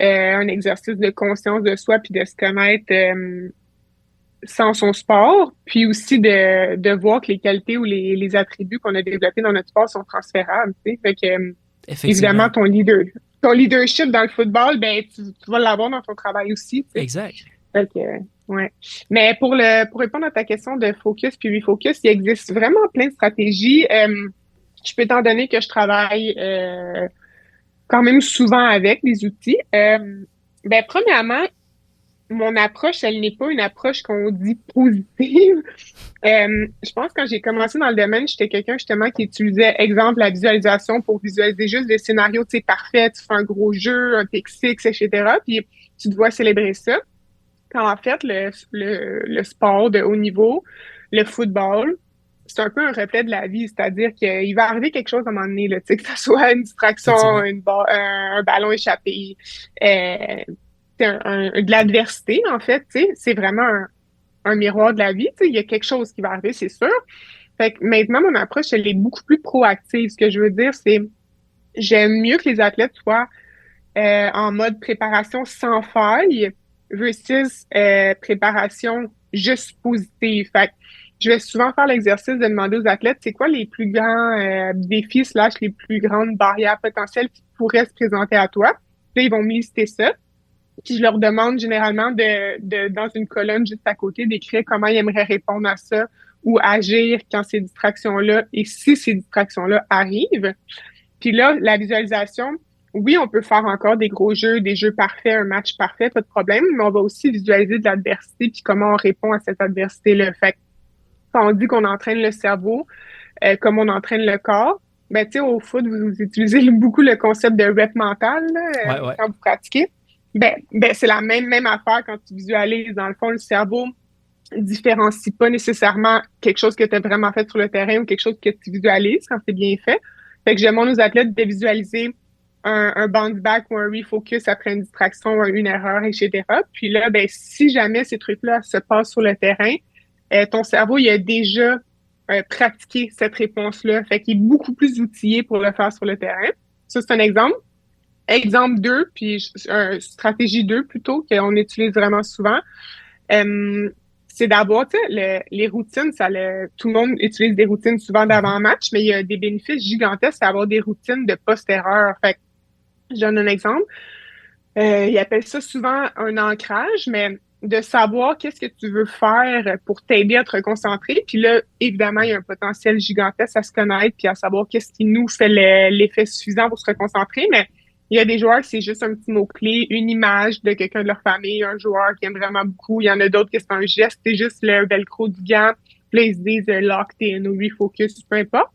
un exercice de conscience de soi puis de se connaître sans son sport, puis aussi de voir que les qualités ou les attributs qu'on a développés dans notre sport sont transférables, tu sais. Fait que, évidemment, Effectivement. ton leadership dans le football, ben, tu vas l'avoir dans ton travail aussi, tu sais. Exact. Fait que, ouais. Mais pour répondre à ta question de focus puis refocus, il existe vraiment plein de stratégies. Je peux t'en donner que je travaille quand même souvent avec des outils. Ben, premièrement, mon approche, elle n'est pas une approche qu'on dit positive. Je pense que quand j'ai commencé dans le domaine, j'étais quelqu'un justement qui utilisait, exemple, la visualisation pour visualiser juste des scénarios, tu sais, parfaits, tu fais un gros jeu, un pick six, etc. Puis tu dois célébrer ça. Quand en fait, le sport de haut niveau, le football, c'est un peu un reflet de la vie, c'est-à-dire qu'il va arriver quelque chose à un moment donné, là, tu sais, que ce soit une distraction, Effectivement. un ballon échappé, c'est de l'adversité, en fait, tu sais, c'est vraiment un miroir de la vie, tu sais, il y a quelque chose qui va arriver, c'est sûr. Fait que maintenant, mon approche, elle est beaucoup plus proactive. Ce que je veux dire, c'est j'aime mieux que les athlètes soient en mode préparation sans faille versus préparation juste positive. Fait que je vais souvent faire l'exercice de demander aux athlètes, c'est quoi les plus grands défis slash les plus grandes barrières potentielles qui pourraient se présenter à toi. Puis là, ils vont me lister ça. Puis je leur demande généralement dans une colonne juste à côté, d'écrire comment ils aimeraient répondre à ça ou agir quand ces distractions-là et si ces distractions-là arrivent. Puis là, la visualisation, oui, on peut faire encore des gros jeux, des jeux parfaits, un match parfait, pas de problème, mais on va aussi visualiser de l'adversité puis comment on répond à cette adversité-là. Fait que quand on dit qu'on entraîne le cerveau comme on entraîne le corps, ben tu sais, au foot, vous utilisez beaucoup le concept de rep mental là, Ouais, ouais. quand vous pratiquez. Ben c'est la même affaire quand tu visualises. Dans le fond, le cerveau différencie pas nécessairement quelque chose que tu as vraiment fait sur le terrain ou quelque chose que tu visualises quand c'est bien fait. Fait que je demande aux athlètes de visualiser un bounce back ou un refocus après une distraction, une erreur, etc. Puis là, ben, si jamais ces trucs-là se passent sur le terrain, ton cerveau, il a déjà pratiqué cette réponse-là. Fait qu'il est beaucoup plus outillé pour le faire sur le terrain. Ça, c'est un exemple. Exemple 2, puis stratégie 2 plutôt, qu'on utilise vraiment souvent. C'est d'avoir, tu sais, les routines, tout le monde utilise des routines souvent Mhm. d'avant-match, mais il y a des bénéfices gigantesques à avoir des routines de post-erreur. Fait que, je donne un exemple. Ils appellent ça souvent un ancrage, mais de savoir qu'est-ce que tu veux faire pour t'aider à te reconcentrer. Puis là, évidemment, il y a un potentiel gigantesque à se connaître puis à savoir qu'est-ce qui nous fait l'effet suffisant pour se reconcentrer. Mais il y a des joueurs que c'est juste un petit mot-clé, une image de quelqu'un de leur famille, un joueur qui aime vraiment beaucoup. Il y en a d'autres que c'est un geste, c'est juste le velcro du gant. Puis là, ils se disent locked in ou refocus, peu importe.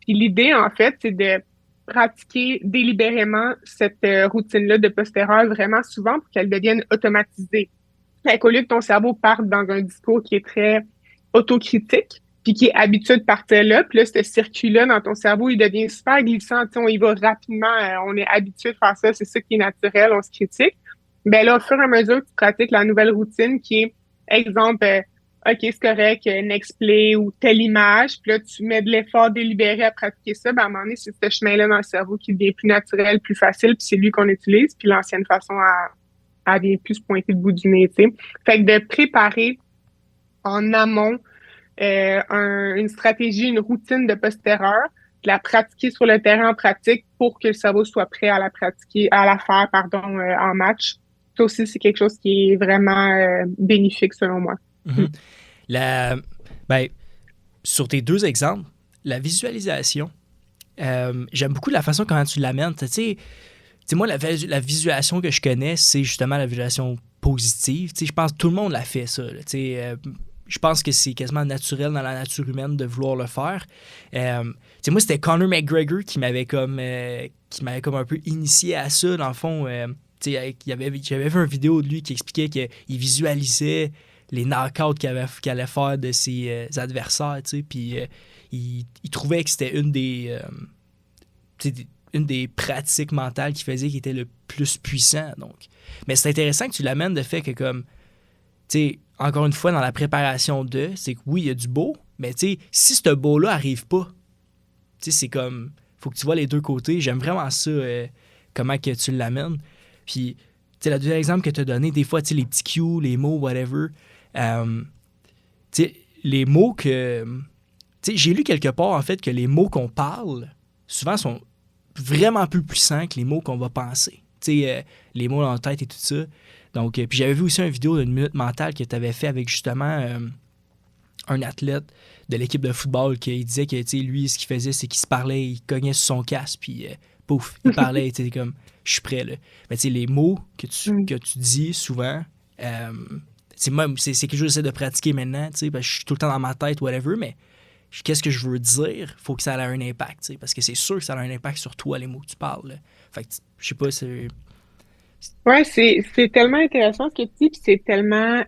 Puis l'idée, en fait, c'est de pratiquer délibérément cette routine-là de post-erreur vraiment souvent pour qu'elle devienne automatisée. Fait qu'au lieu que ton cerveau parte dans un discours qui est très autocritique, puis qui est habitué de partir là, puis là, ce circuit-là dans ton cerveau, il devient super glissant, tu sais, on y va rapidement, on est habitué de faire ça, c'est ça qui est naturel, on se critique. Ben là, au fur et à mesure que tu pratiques la nouvelle routine qui est, exemple, OK, c'est correct, next play ou telle image, puis là, tu mets de l'effort délibéré à pratiquer ça, ben à un moment donné, c'est ce chemin-là dans le cerveau qui devient plus naturel, plus facile, puis c'est lui qu'on utilise, puis l'ancienne façon à vient plus se pointer le bout du nez, tu sais. Fait que de préparer en amont une stratégie, une routine de post-erreur, de la pratiquer sur le terrain en pratique pour que le cerveau soit prêt à la pratiquer, à la faire, pardon, en match. Ça aussi, c'est quelque chose qui est vraiment bénéfique selon moi. Mm. Mhm. La, ben, sur tes deux exemples, la visualisation, j'aime beaucoup la façon comment tu l'amènes. Tu sais, moi, la visualisation que je connais, c'est justement la visualisation positive. Tu sais, je pense que tout le monde l'a fait, ça. Là. Tu sais, je pense que c'est quasiment naturel dans la nature humaine de vouloir le faire. Tu sais, moi, c'était Conor McGregor qui m'avait comme un peu initié à ça, dans le fond. Tu j'avais vu une vidéo de lui qui expliquait qu'il visualisait les knockouts qu'il allait faire de ses adversaires, puis il trouvait que c'était une des pratiques mentales qu'il faisait qui était le plus puissant. Donc. Mais c'est intéressant que tu l'amènes de fait que comme, encore une fois, dans la préparation c'est que oui, il y a du beau, mais si ce beau-là arrive pas, c'est comme, faut que tu vois les deux côtés. J'aime vraiment ça, comment que tu l'amènes. Puis, le deuxième exemple que tu as donné, des fois, les petits cues, les mots, whatever, les mots que... j'ai lu quelque part, en fait, que les mots qu'on parle, souvent, sont vraiment plus puissants que les mots qu'on va penser. Les mots dans la tête et tout ça. Donc, puis j'avais vu aussi une vidéo d'une minute mentale que tu avais fait avec, justement, un athlète de l'équipe de football qui disait que, lui, ce qu'il faisait, c'est qu'il se parlait, il cognait sur son casque, puis pouf, il parlait, comme, je suis prêt, là. Mais les mots que tu dis souvent, c'est quelque chose que j'essaie de pratiquer maintenant, parce que je suis tout le temps dans ma tête, whatever, mais qu'est-ce que je veux dire, faut que ça ait un impact, parce que c'est sûr que ça a un impact sur toi, les mots que tu parles, là. Fait que, je sais pas, c'est... Ouais, c'est tellement intéressant ce que tu dis, puis c'est tellement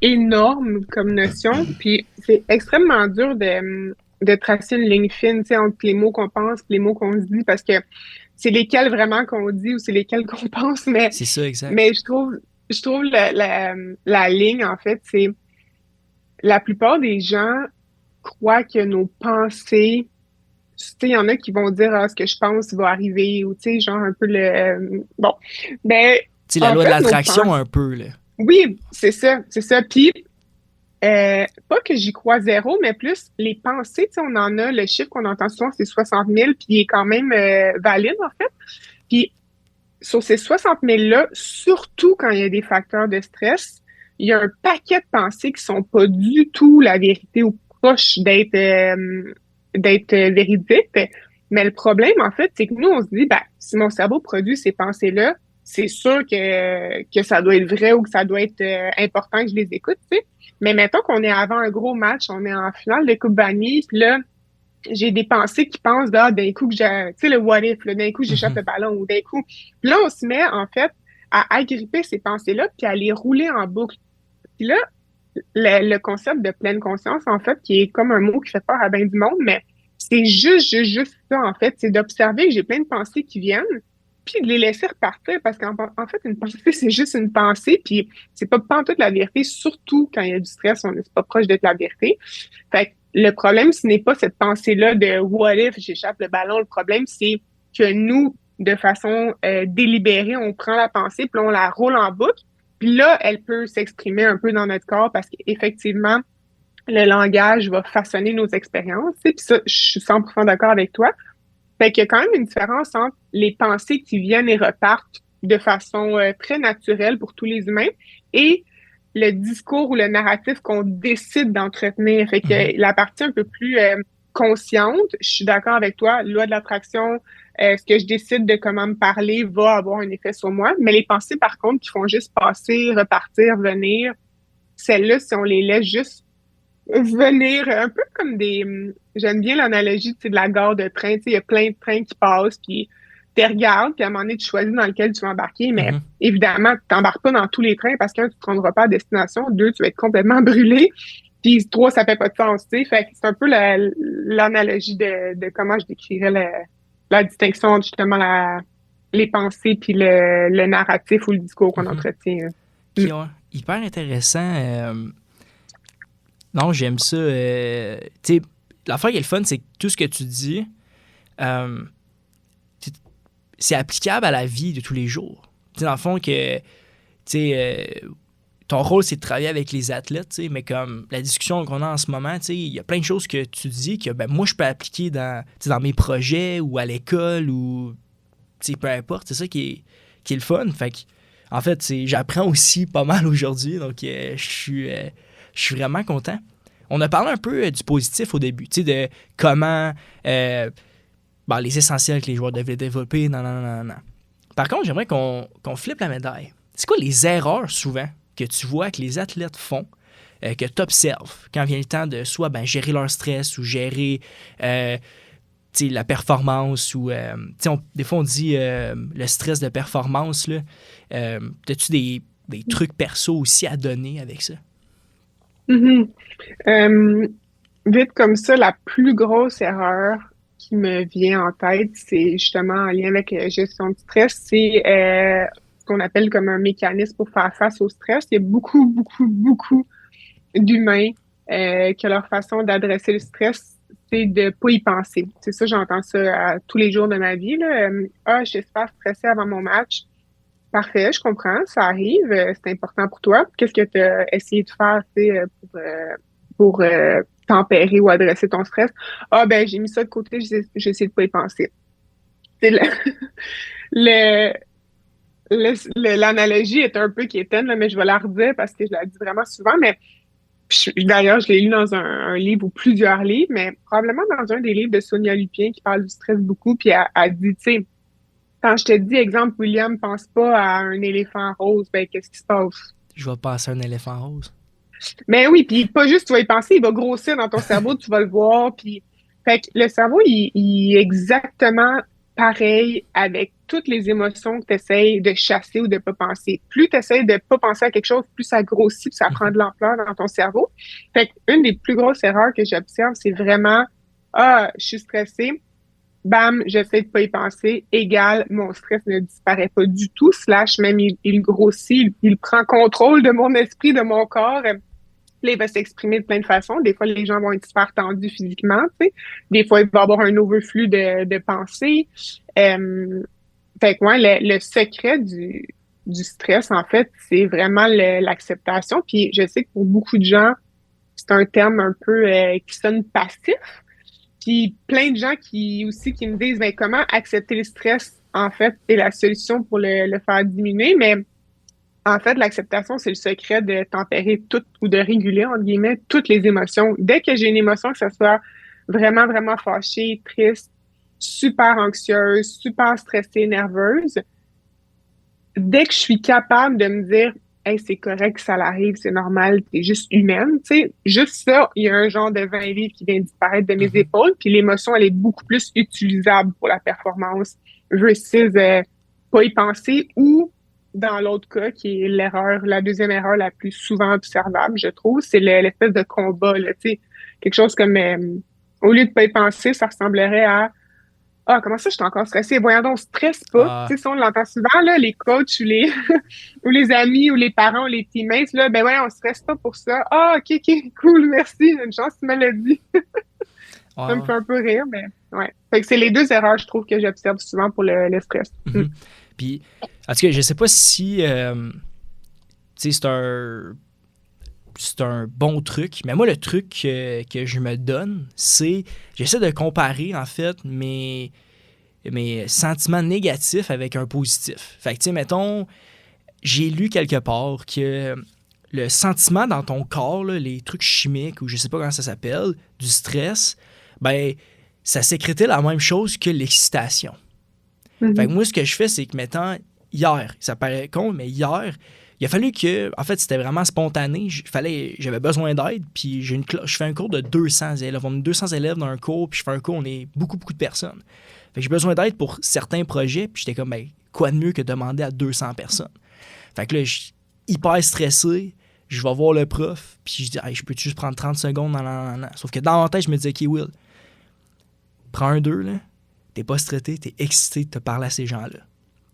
énorme comme notion, puis c'est extrêmement dur de tracer une ligne fine, entre les mots qu'on pense et les mots qu'on se dit, parce que c'est lesquels vraiment qu'on dit ou c'est lesquels qu'on pense, mais c'est ça, exact. Mais je trouve la ligne, en fait, c'est la plupart des gens croient que nos pensées, il y en a qui vont dire ce que je pense va arriver, ou genre un peu le bon. Ben, la loi de l'attraction, un peu, là. Oui, c'est ça. Puis, pas que j'y crois zéro, mais plus les pensées, on en a, le chiffre qu'on entend souvent, c'est 60 000, puis il est quand même valide, en fait. Puis, sur ces 60 000-là, surtout quand il y a des facteurs de stress, il y a un paquet de pensées qui sont pas du tout la vérité ou proches d'être véridiques. Mais le problème, en fait, c'est que nous, on se dit, si mon cerveau produit ces pensées-là, c'est sûr que ça doit être vrai ou que ça doit être important que je les écoute, tu sais. Mais mettons qu'on est avant un gros match, on est en finale de Coupe Banny, puis là, j'ai des pensées qui pensent d'un coup que j'ai, tu sais, le what if, là, d'un coup j'échappe le ballon ou d'un coup. Puis là, on se met, en fait, à agripper ces pensées-là puis à les rouler en boucle. Puis là, le concept de pleine conscience, en fait, qui est comme un mot qui fait peur à bien du monde, mais c'est juste ça, en fait. C'est d'observer que j'ai plein de pensées qui viennent puis de les laisser repartir parce qu'en fait, une pensée, c'est juste une pensée puis c'est pas toute la vérité, surtout quand il y a du stress, on n'est pas proche d'être la vérité. Fait que le problème, ce n'est pas cette pensée-là de what if j'échappe le ballon. Le problème, c'est que nous, de façon délibérée, on prend la pensée, puis on la roule en boucle. Puis là, elle peut s'exprimer un peu dans notre corps parce qu'effectivement, le langage va façonner nos expériences. Puis ça, je suis 100% d'accord avec toi. Fait qu'il y a quand même une différence entre les pensées qui viennent et repartent de façon très naturelle pour tous les humains et le discours ou le narratif qu'on décide d'entretenir. Fait que la partie un peu plus consciente, je suis d'accord avec toi, loi de l'attraction, ce que je décide de comment me parler va avoir un effet sur moi. Mais les pensées, par contre, qui font juste passer, repartir, venir, celles-là, si on les laisse juste venir, un peu comme j'aime bien l'analogie, de la gare de train, il y a plein de trains qui passent, puis tu regardes, puis à un moment donné, tu choisis dans lequel tu vas embarquer, mais évidemment, tu t'embarques pas dans tous les trains parce que, tu te rendras pas à destination, 2, tu vas être complètement brûlé, puis 3, ça fait pas de sens, tu sais. Fait que c'est un peu l'analogie de comment je décrirais la distinction entre justement les pensées puis le narratif ou le discours qu'on entretient. Qui ont hyper intéressant. Non, j'aime ça. Tu sais, l'affaire qui est le fun, c'est que tout ce que tu dis, c'est applicable à la vie de tous les jours. Tu sais, dans le fond, ton rôle, c'est de travailler avec les athlètes, mais comme la discussion qu'on a en ce moment, il y a plein de choses que tu dis que moi, je peux appliquer dans mes projets ou à l'école ou peu importe. C'est ça qui est le fun. Fait que, en fait, j'apprends aussi pas mal aujourd'hui, donc je suis vraiment content. On a parlé un peu du positif au début, de comment les essentiels que les joueurs devaient développer. Non. Par contre, j'aimerais qu'on flippe la médaille. C'est quoi les erreurs, souvent, que tu vois que les athlètes font, que tu observes quand vient le temps de soit gérer leur stress ou gérer la performance ou des fois on dit le stress de performance là. As-tu des trucs perso aussi à donner avec ça? Mhm. Euh, Vite comme ça, la plus grosse erreur qui me vient en tête, c'est justement en lien avec la gestion du stress, c'est ce qu'on appelle comme un mécanisme pour faire face au stress. Il y a beaucoup, beaucoup, beaucoup d'humains que leur façon d'adresser le stress, c'est de pas y penser. C'est ça, j'entends ça tous les jours de ma vie, là. Je suis super stressée avant mon match. Parfait, je comprends, ça arrive, c'est important pour toi. Qu'est-ce que tu as essayé de faire, tu sais, pour tempérer ou adresser ton stress? Ah, ben, j'ai mis ça de côté, j'ai essayé de pas y penser. C'est le, l'analogie est un peu quétaine, là, mais je vais la redire parce que je la dis vraiment souvent, mais d'ailleurs, je l'ai lu dans un livre ou plusieurs livres, mais probablement dans un des livres de Sonia Lupien qui parle du stress beaucoup, puis elle dit, tu sais, quand je te dis, exemple, William, pense pas à un éléphant rose, ben, qu'est-ce qui se passe? Je vais passer un éléphant rose. Mais oui, puis pas juste tu vas y penser, il va grossir dans ton cerveau, tu vas le voir, puis fait que le cerveau, il est exactement pareil avec toutes les émotions que tu essaies de chasser ou de pas penser. Plus tu essaies de pas penser à quelque chose, plus ça grossit, puis ça prend de l'ampleur dans ton cerveau. Fait que une des plus grosses erreurs que j'observe, c'est vraiment je suis stressée, bam, j'essaie de pas y penser, égal, mon stress ne disparaît pas du tout, slash même il grossit, il prend contrôle de mon esprit, de mon corps. Là, il va s'exprimer de plein de façons. Des fois, les gens vont être super tendus physiquement, tu sais. Des fois, il va y avoir un overflux de pensées. Fait que, ouais, le secret du stress, en fait, c'est vraiment l'acceptation. Puis, je sais que pour beaucoup de gens, c'est un terme un peu qui sonne passif. Puis, plein de gens qui me disent, ben, comment accepter le stress, en fait, est la solution pour le faire diminuer. Mais en fait, l'acceptation, c'est le secret de tempérer toutes ou de réguler, entre guillemets, toutes les émotions. Dès que j'ai une émotion, que ce soit vraiment, vraiment fâchée, triste, super anxieuse, super stressée, nerveuse, dès que je suis capable de me dire, hey, c'est correct que ça l'arrive, c'est normal, t'es juste humaine, tu sais, juste ça, il y a un genre de 20 livres qui vient disparaître de mes épaules, puis l'émotion, elle est beaucoup plus utilisable pour la performance versus pas y penser ou dans l'autre cas, qui est l'erreur, la deuxième erreur la plus souvent observable, je trouve, c'est l'espèce de combat, là, tu sais, quelque chose comme, au lieu de pas y penser, ça ressemblerait à comment ça, je suis encore stressée? Voyons donc, stresse pas. Tu sais, ça, on l'entend souvent, là, les coachs ou les, ou les amis ou les parents ou les teammates, là, ben ouais, on stresse pas pour ça. OK, cool, merci. Une chance, tu me l'as dit. Ça me fait un peu rire, mais ouais. Fait que c'est les deux erreurs, je trouve, que j'observe souvent pour le stress. Puis, en tout cas, je sais pas si, tu sais, c'est un bon truc, mais moi, le truc que je me donne, c'est, j'essaie de comparer, en fait, mes sentiments négatifs avec un positif. Fait que, tu sais, mettons, j'ai lu quelque part que le sentiment dans ton corps, là, les trucs chimiques, ou je sais pas comment ça s'appelle, du stress, ben, ça sécrétait la même chose que l'excitation. Fait que moi, ce que je fais, c'est que, mettons, hier, ça paraît con, mais hier, il a fallu que, en fait, c'était vraiment spontané. J'avais besoin d'aide, puis je fais un cours de 200 élèves. On a 200 élèves dans un cours, puis je fais un cours, on est beaucoup, beaucoup de personnes. Fait que j'ai besoin d'aide pour certains projets, puis j'étais comme, ben, quoi de mieux que de demander à 200 personnes? Fait que là, je suis hyper stressé, je vais voir le prof, puis je dis, hey, je peux juste prendre 30 secondes? Non. Sauf que dans ma tête, je me dis, OK, Will, prends un 2, là, t'es pas stressé, t'es excité de te parler à ces gens-là.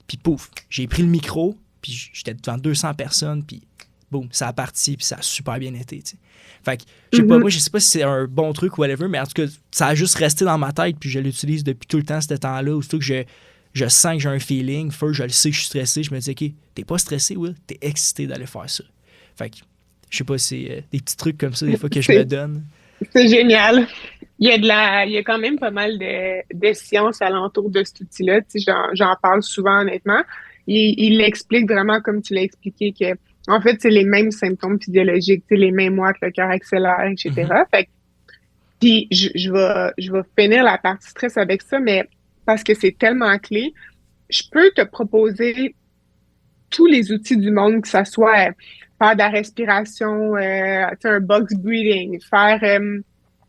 Puis pouf, j'ai pris le micro, puis j'étais devant 200 personnes, puis boum, ça a parti, puis ça a super bien été, tu sais. Fait que, je sais pas, moi, je sais pas si c'est un bon truc ou whatever, mais en tout cas, ça a juste resté dans ma tête, puis je l'utilise depuis tout le temps, ce temps-là, aussitôt que je sens que j'ai un feeling, je le sais que je suis stressé, je me dis, OK, t'es pas stressé, Will, t'es excité d'aller faire ça. Fait que, je sais pas, c'est des petits trucs comme ça, des fois, que je me donne. C'est génial. Il y a quand même pas mal de sciences alentour de cet outil-là. Tu sais, j'en parle souvent, honnêtement. Il l'explique vraiment comme tu l'as expliqué que, en fait, c'est les mêmes symptômes physiologiques, tu sais, les mêmes mois que le cœur accélère, etc. Fait que, puis je vais finir la partie stress avec ça, mais parce que c'est tellement clé, je peux te proposer tous les outils du monde, que ça soit faire de la respiration, tu sais, un box breathing, faire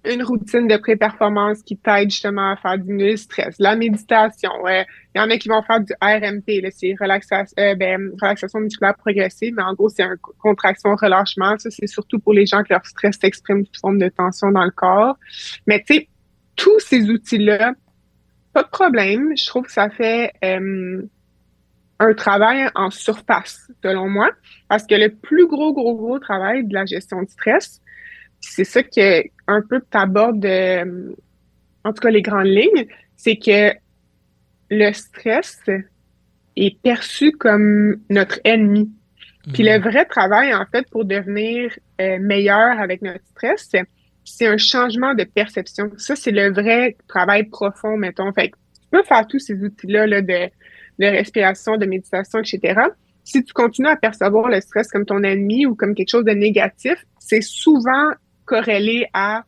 une routine de pré-performance qui t'aide justement à faire diminuer le stress, la méditation. Il y en a qui vont faire du RMP, là, c'est relaxation musculaire progressive, mais en gros, c'est une contraction, relâchement. Ça, c'est surtout pour les gens que leur stress s'exprime sous forme de tension dans le corps. Mais tu sais, tous ces outils-là, pas de problème. Je trouve que ça fait un travail en surface, selon moi, parce que le plus gros travail de la gestion du stress, c'est ça que un peu t'abordes, en tout cas les grandes lignes, c'est que le stress est perçu comme notre ennemi. Puis le vrai travail, en fait, pour devenir meilleur avec notre stress, c'est un changement de perception. Ça, c'est le vrai travail profond, mettons. Fait que tu peux faire tous ces outils-là là, de respiration, de méditation, etc. Si tu continues à percevoir le stress comme ton ennemi ou comme quelque chose de négatif, c'est souvent corrélé à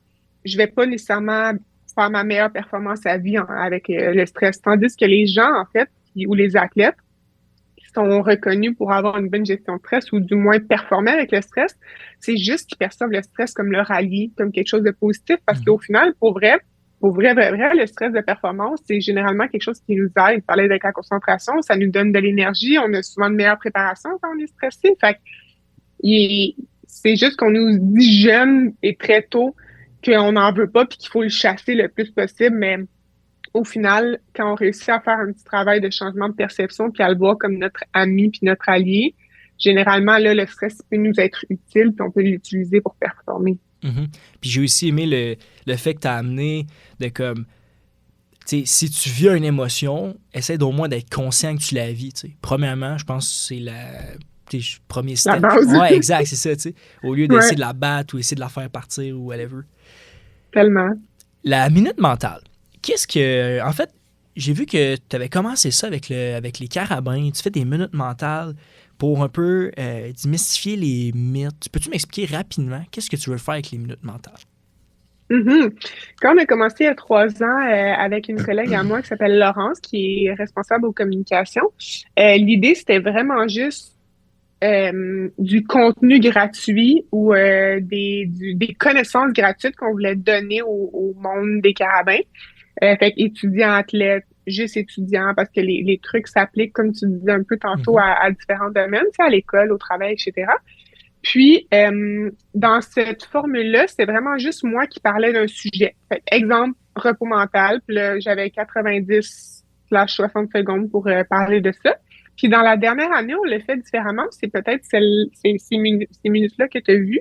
je vais pas nécessairement faire ma meilleure performance à vie avec le stress. Tandis que les gens, en fait, ou les athlètes, sont reconnus pour avoir une bonne gestion de stress ou du moins performer avec le stress, c'est juste qu'ils perçoivent le stress comme leur allié, comme quelque chose de positif parce qu'au final, pour vrai, le stress de performance, c'est généralement quelque chose qui nous aide. Parler avec la concentration, ça nous donne de l'énergie, on a souvent une meilleure préparation quand on est stressé. Fait c'est juste qu'on nous dit jeune et très tôt qu'on n'en veut pas puis qu'il faut le chasser le plus possible, mais au final, quand on réussit à faire un petit travail de changement de perception puis à le voir comme notre ami puis notre allié, généralement, là, le stress peut nous être utile puis on peut l'utiliser pour performer. Puis j'ai aussi aimé le fait que tu as amené de comme, tu sais, si tu vis une émotion, essaie d'au moins d'être conscient que tu la vis, tu sais. Premièrement, je pense que c'est le premier step. La base. Ouais, exact, c'est ça, tu sais. Au lieu d'essayer de la battre ou essayer de la faire partir ou whatever. Tellement. La minute mentale. Qu'est-ce que... En fait, j'ai vu que tu avais commencé ça avec les carabins. Tu fais des minutes mentales pour un peu démystifier les mythes. Peux-tu m'expliquer rapidement qu'est-ce que tu veux faire avec les minutes mentales? Quand on a commencé il y a 3 ans avec une collègue à moi qui s'appelle Laurence, qui est responsable aux communications, l'idée, c'était vraiment juste du contenu gratuit ou des connaissances gratuites qu'on voulait donner au monde des carabins. Fait étudiants, athlètes, juste étudiants, parce que les trucs s'appliquent, comme tu disais un peu tantôt, à différents domaines, tu sais, à l'école, au travail, etc. Puis, dans cette formule-là, c'est vraiment juste moi qui parlais d'un sujet. Fait, exemple, repos mental, puis là, j'avais 90/60 secondes pour parler de ça. Puis dans la dernière année, on l'a fait différemment. C'est peut-être ces minutes-là que tu as vues.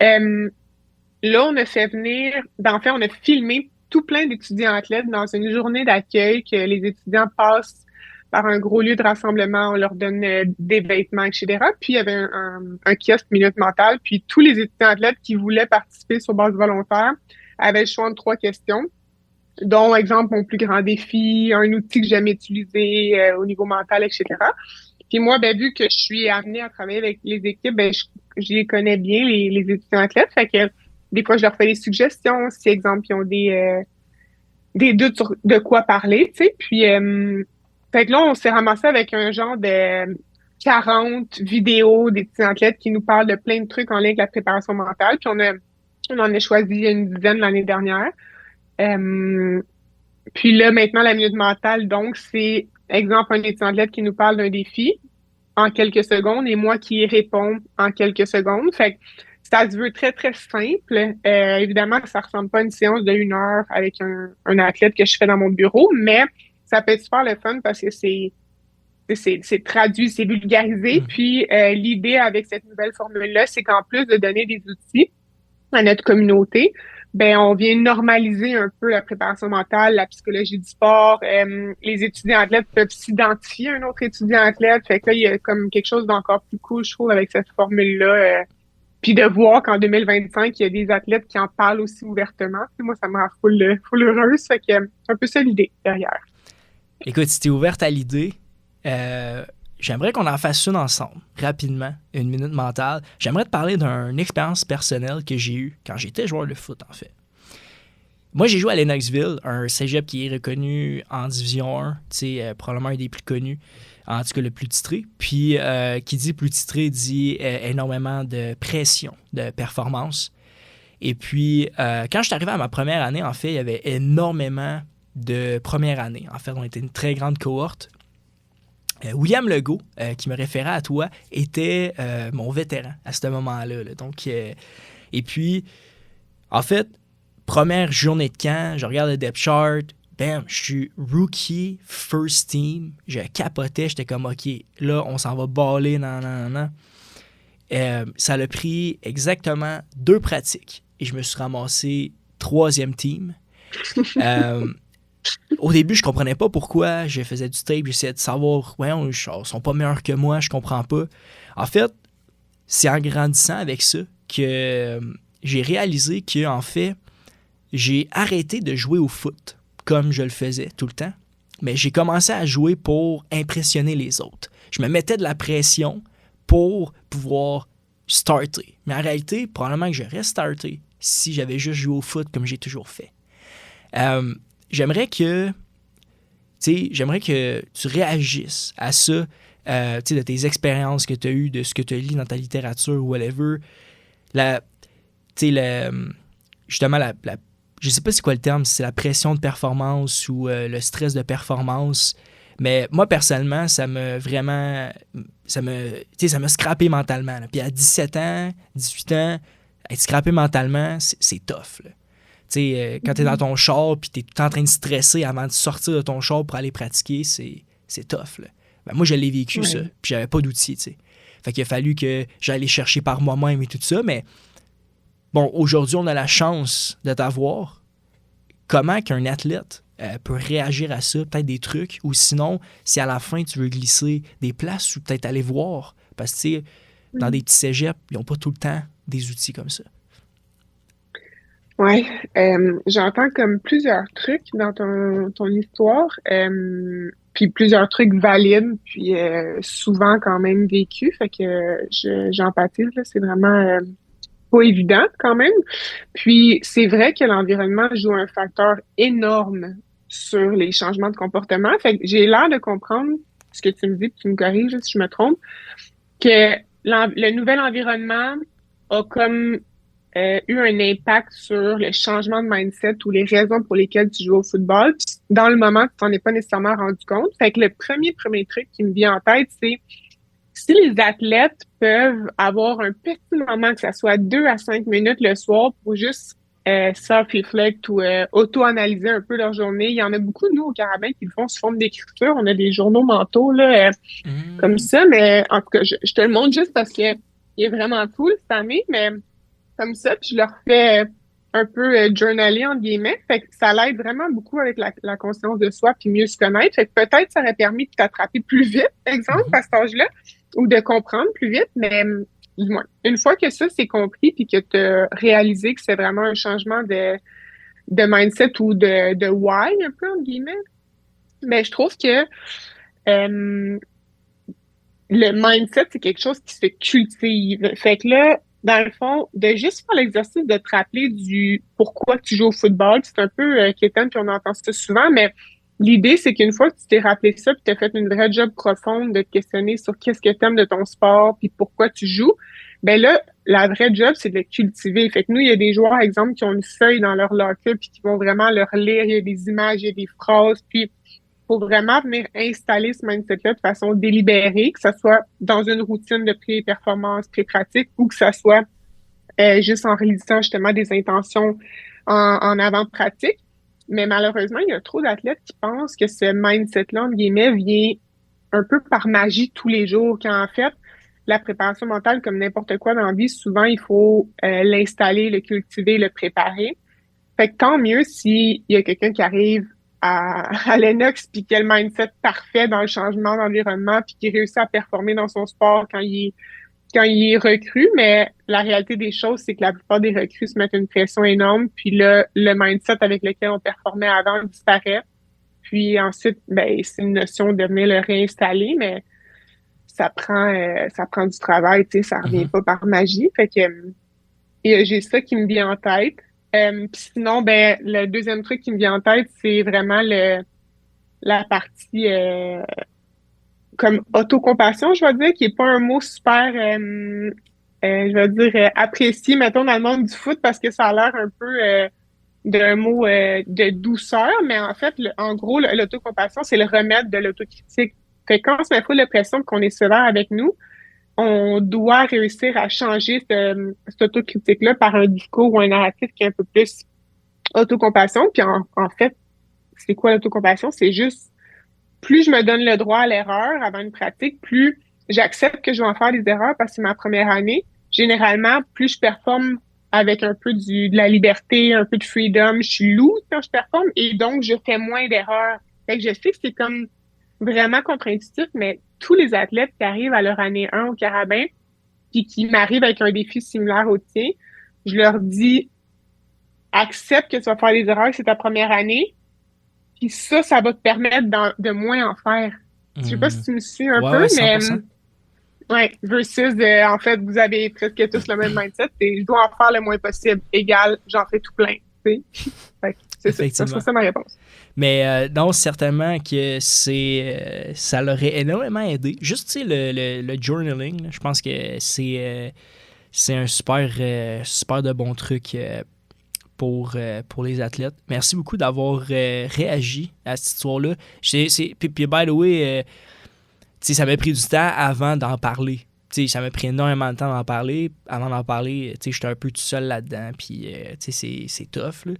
Là, on a fait venir, en fait, on a filmé tout plein d'étudiants athlètes dans une journée d'accueil que les étudiants passent par un gros lieu de rassemblement, on leur donne des vêtements, etc. Puis il y avait un kiosque minute mentale, puis tous les étudiants athlètes qui voulaient participer sur base volontaire avaient le choix de 3 questions, dont, exemple, mon plus grand défi, un outil que j'aime utiliser au niveau mental, etc. Puis moi, ben, vu que je suis amenée à travailler avec les équipes, ben, je les connais bien, les étudiants athlètes, fait que des fois, je leur fais des suggestions, si, exemple, ils ont des doutes sur de quoi parler, tu sais. Puis, fait que là, on s'est ramassé avec un genre de 40 vidéos d'étudiants athlètes qui nous parlent de plein de trucs en lien avec la préparation mentale. Puis, on en a choisi une dizaine l'année dernière. Puis là, maintenant, la minute mentale, donc, c'est, exemple, un étudiant athlète qui nous parle d'un défi en quelques secondes et moi qui y réponds en quelques secondes. Fait que ça se veut très, très simple. Évidemment, ça ressemble pas à une séance de 1 heure avec un athlète que je fais dans mon bureau, mais ça peut être super le fun parce que c'est traduit, c'est vulgarisé. Puis l'idée avec cette nouvelle formule-là, c'est qu'en plus de donner des outils à notre communauté, ben on vient normaliser un peu la préparation mentale, la psychologie du sport. Les étudiants athlètes peuvent s'identifier à un autre étudiant athlète. Fait que là, il y a comme quelque chose d'encore plus cool, je trouve, avec cette formule-là. Puis de voir qu'en 2025, il y a des athlètes qui en parlent aussi ouvertement. Puis moi, ça me rend full heureuse. Fait que c'est un peu ça l'idée derrière. Écoute, si t'es ouverte à l'idée, j'aimerais qu'on en fasse une ensemble, rapidement, une minute mentale. J'aimerais te parler d'une expérience personnelle que j'ai eue quand j'étais joueur de foot, en fait. Moi, j'ai joué à Lennoxville, un cégep qui est reconnu en Division 1, tu sais, probablement un des plus connus, en tout cas le plus titré. Puis, qui dit plus titré dit énormément de pression, de performance. Et puis, quand je suis arrivé à ma première année, en fait, il y avait énormément de première année. En fait, on était une très grande cohorte. William Legault, qui me référait à toi, était mon vétéran à ce moment-là. Là. Donc, et puis, en fait, première journée de camp, je regarde le depth chart, bam, je suis rookie, first team, je capotais, j'étais comme, OK, là, on s'en va baller, non. Ça a pris exactement 2 pratiques et je me suis ramassé 3e team. Au début, je comprenais pas pourquoi je faisais du tape. J'essayais de savoir, ouais, ils sont pas meilleurs que moi, je comprends pas. En fait, c'est en grandissant avec ça que j'ai réalisé que, en fait, j'ai arrêté de jouer au foot comme je le faisais tout le temps, mais j'ai commencé à jouer pour impressionner les autres. Je me mettais de la pression pour pouvoir starter. Mais en réalité, probablement que j'aurais starté si j'avais juste joué au foot comme j'ai toujours fait. J'aimerais que tu réagisses à ça, de tes expériences que tu as eues, de ce que tu as lu dans ta littérature ou whatever. Justement, je sais pas c'est quoi le terme, si c'est la pression de performance ou le stress de performance, mais moi, personnellement, ça m'a scrappé mentalement. Là. Puis à 17 ans, 18 ans, être scrappé mentalement, c'est tough. Là. Quand tu es dans ton char puis tu es tout en train de stresser avant de sortir de ton char pour aller pratiquer, c'est tough. Là. Ben, moi, je l'ai vécu, ça, puis j'avais pas d'outils. T'sais. Fait qu'il a fallu que j'aille chercher par moi-même et tout ça, mais bon, aujourd'hui, on a la chance de t'avoir. Comment qu'un athlète peut réagir à ça, peut-être des trucs, ou sinon, si à la fin, tu veux glisser des places ou peut-être aller voir, parce que, tu sais, dans des petits cégeps, ils n'ont pas tout le temps des outils comme ça. Ouais, j'entends comme plusieurs trucs dans ton histoire, puis plusieurs trucs valides, puis souvent quand même vécus, fait que j'empathise, là, c'est vraiment pas évident quand même. Puis c'est vrai que l'environnement joue un facteur énorme sur les changements de comportement, fait que j'ai l'air de comprendre ce que tu me dis, puis tu me corriges si je me trompe, que le nouvel environnement a comme eu un impact sur le changement de mindset ou les raisons pour lesquelles tu joues au football. Puis, dans le moment, tu t'en es pas nécessairement rendu compte. Fait que le premier truc qui me vient en tête, c'est si les athlètes peuvent avoir un petit moment, que ça soit 2 à 5 minutes le soir pour juste self-reflect ou auto-analyser un peu leur journée. Il y en a beaucoup, nous, au Carabin, qui le font sous forme d'écriture. On a des journaux mentaux là, comme ça, mais en tout cas, je te le montre juste parce que il est vraiment cool cette année, mais comme ça, puis je leur fais un peu journaler, entre guillemets. Fait que ça l'aide vraiment beaucoup avec la conscience de soi puis mieux se connaître. Fait que peut-être ça aurait permis de t'attraper plus vite, exemple, à cet âge-là, ou de comprendre plus vite, mais du moins, une fois que ça, c'est compris puis que tu as réalisé que c'est vraiment un changement de mindset ou de why, un peu, entre guillemets, mais je trouve que le mindset, c'est quelque chose qui se cultive. Fait que là, dans le fond, de juste faire l'exercice de te rappeler du pourquoi tu joues au football, c'est un peu quétaine, puis on entend ça souvent, mais l'idée, c'est qu'une fois que tu t'es rappelé ça, puis tu as fait une vraie job profonde de te questionner sur qu'est-ce que tu aimes de ton sport, puis pourquoi tu joues, ben là, la vraie job, c'est de le cultiver. Fait que nous, il y a des joueurs, par exemple, qui ont une feuille dans leur locker, puis qui vont vraiment leur lire, il y a des images, il y a des phrases, puis faut vraiment venir installer ce mindset-là de façon délibérée, que ce soit dans une routine de pré-performance, pré-pratique, ou que ce soit juste en réalisant justement des intentions en avant-pratique. Mais malheureusement, il y a trop d'athlètes qui pensent que ce mindset-là, entre guillemets, vient un peu par magie tous les jours, quand en fait, la préparation mentale, comme n'importe quoi dans la vie, souvent, il faut l'installer, le cultiver, le préparer. Fait que tant mieux s'il y a quelqu'un qui arrive à l'Enox puis qui a le mindset parfait dans le changement d'environnement puis qui réussit à performer dans son sport quand il est recrue, mais la réalité des choses, c'est que la plupart des recrues se mettent une pression énorme, puis là, le mindset avec lequel on performait avant disparaît. Puis ensuite, ben, c'est une notion de venir le réinstaller, mais ça prend du travail, tu sais, ça revient pas par magie. Fait que j'ai ça qui me vient en tête. Puis sinon, ben, le deuxième truc qui me vient en tête, c'est vraiment la partie comme autocompassion, je vais dire, qui est pas un mot super je vais dire, apprécié, mettons, dans le monde du foot parce que ça a l'air un peu d'un mot de douceur, mais en fait, en gros, l'autocompassion, c'est le remède de l'autocritique. Fait que quand on se met full de pression qu'on est sévère avec nous, on doit réussir à changer cette autocritique-là par un discours ou un narratif qui est un peu plus autocompassion. Puis en fait, c'est quoi l'autocompassion? C'est juste, plus je me donne le droit à l'erreur avant une pratique, plus j'accepte que je vais en faire des erreurs parce que c'est ma première année. Généralement, plus je performe avec un peu de la liberté, un peu de freedom, je suis loose quand je performe et donc je fais moins d'erreurs. Fait que je sais que c'est comme vraiment contre-intuitif, mais tous les athlètes qui arrivent à leur année 1 au carabin puis qui m'arrivent avec un défi similaire au tien, je leur dis accepte que tu vas faire des erreurs, c'est ta première année, puis ça va te permettre de moins en faire. Je sais pas si tu me suis un Ouais, peu, ouais, mais 100%. ouais, versus en fait, vous avez presque tous le même mindset, et je dois en faire le moins possible. Égal, j'en fais tout plein. Tu sais? Fait que c'est ça. Ça Effectivement. serait ça ma réponse. Mais non, certainement que ça l'aurait énormément aidé. Juste, tu sais, le journaling, là, je pense que c'est un super de bon truc pour les athlètes. Merci beaucoup d'avoir réagi à cette histoire-là. Puis, by the way, tu sais, ça m'a pris du temps avant d'en parler. Tu sais, ça m'a pris énormément de temps d'en parler. Avant d'en parler, tu sais, j'étais un peu tout seul là-dedans. Puis, tu sais, c'est tough, là.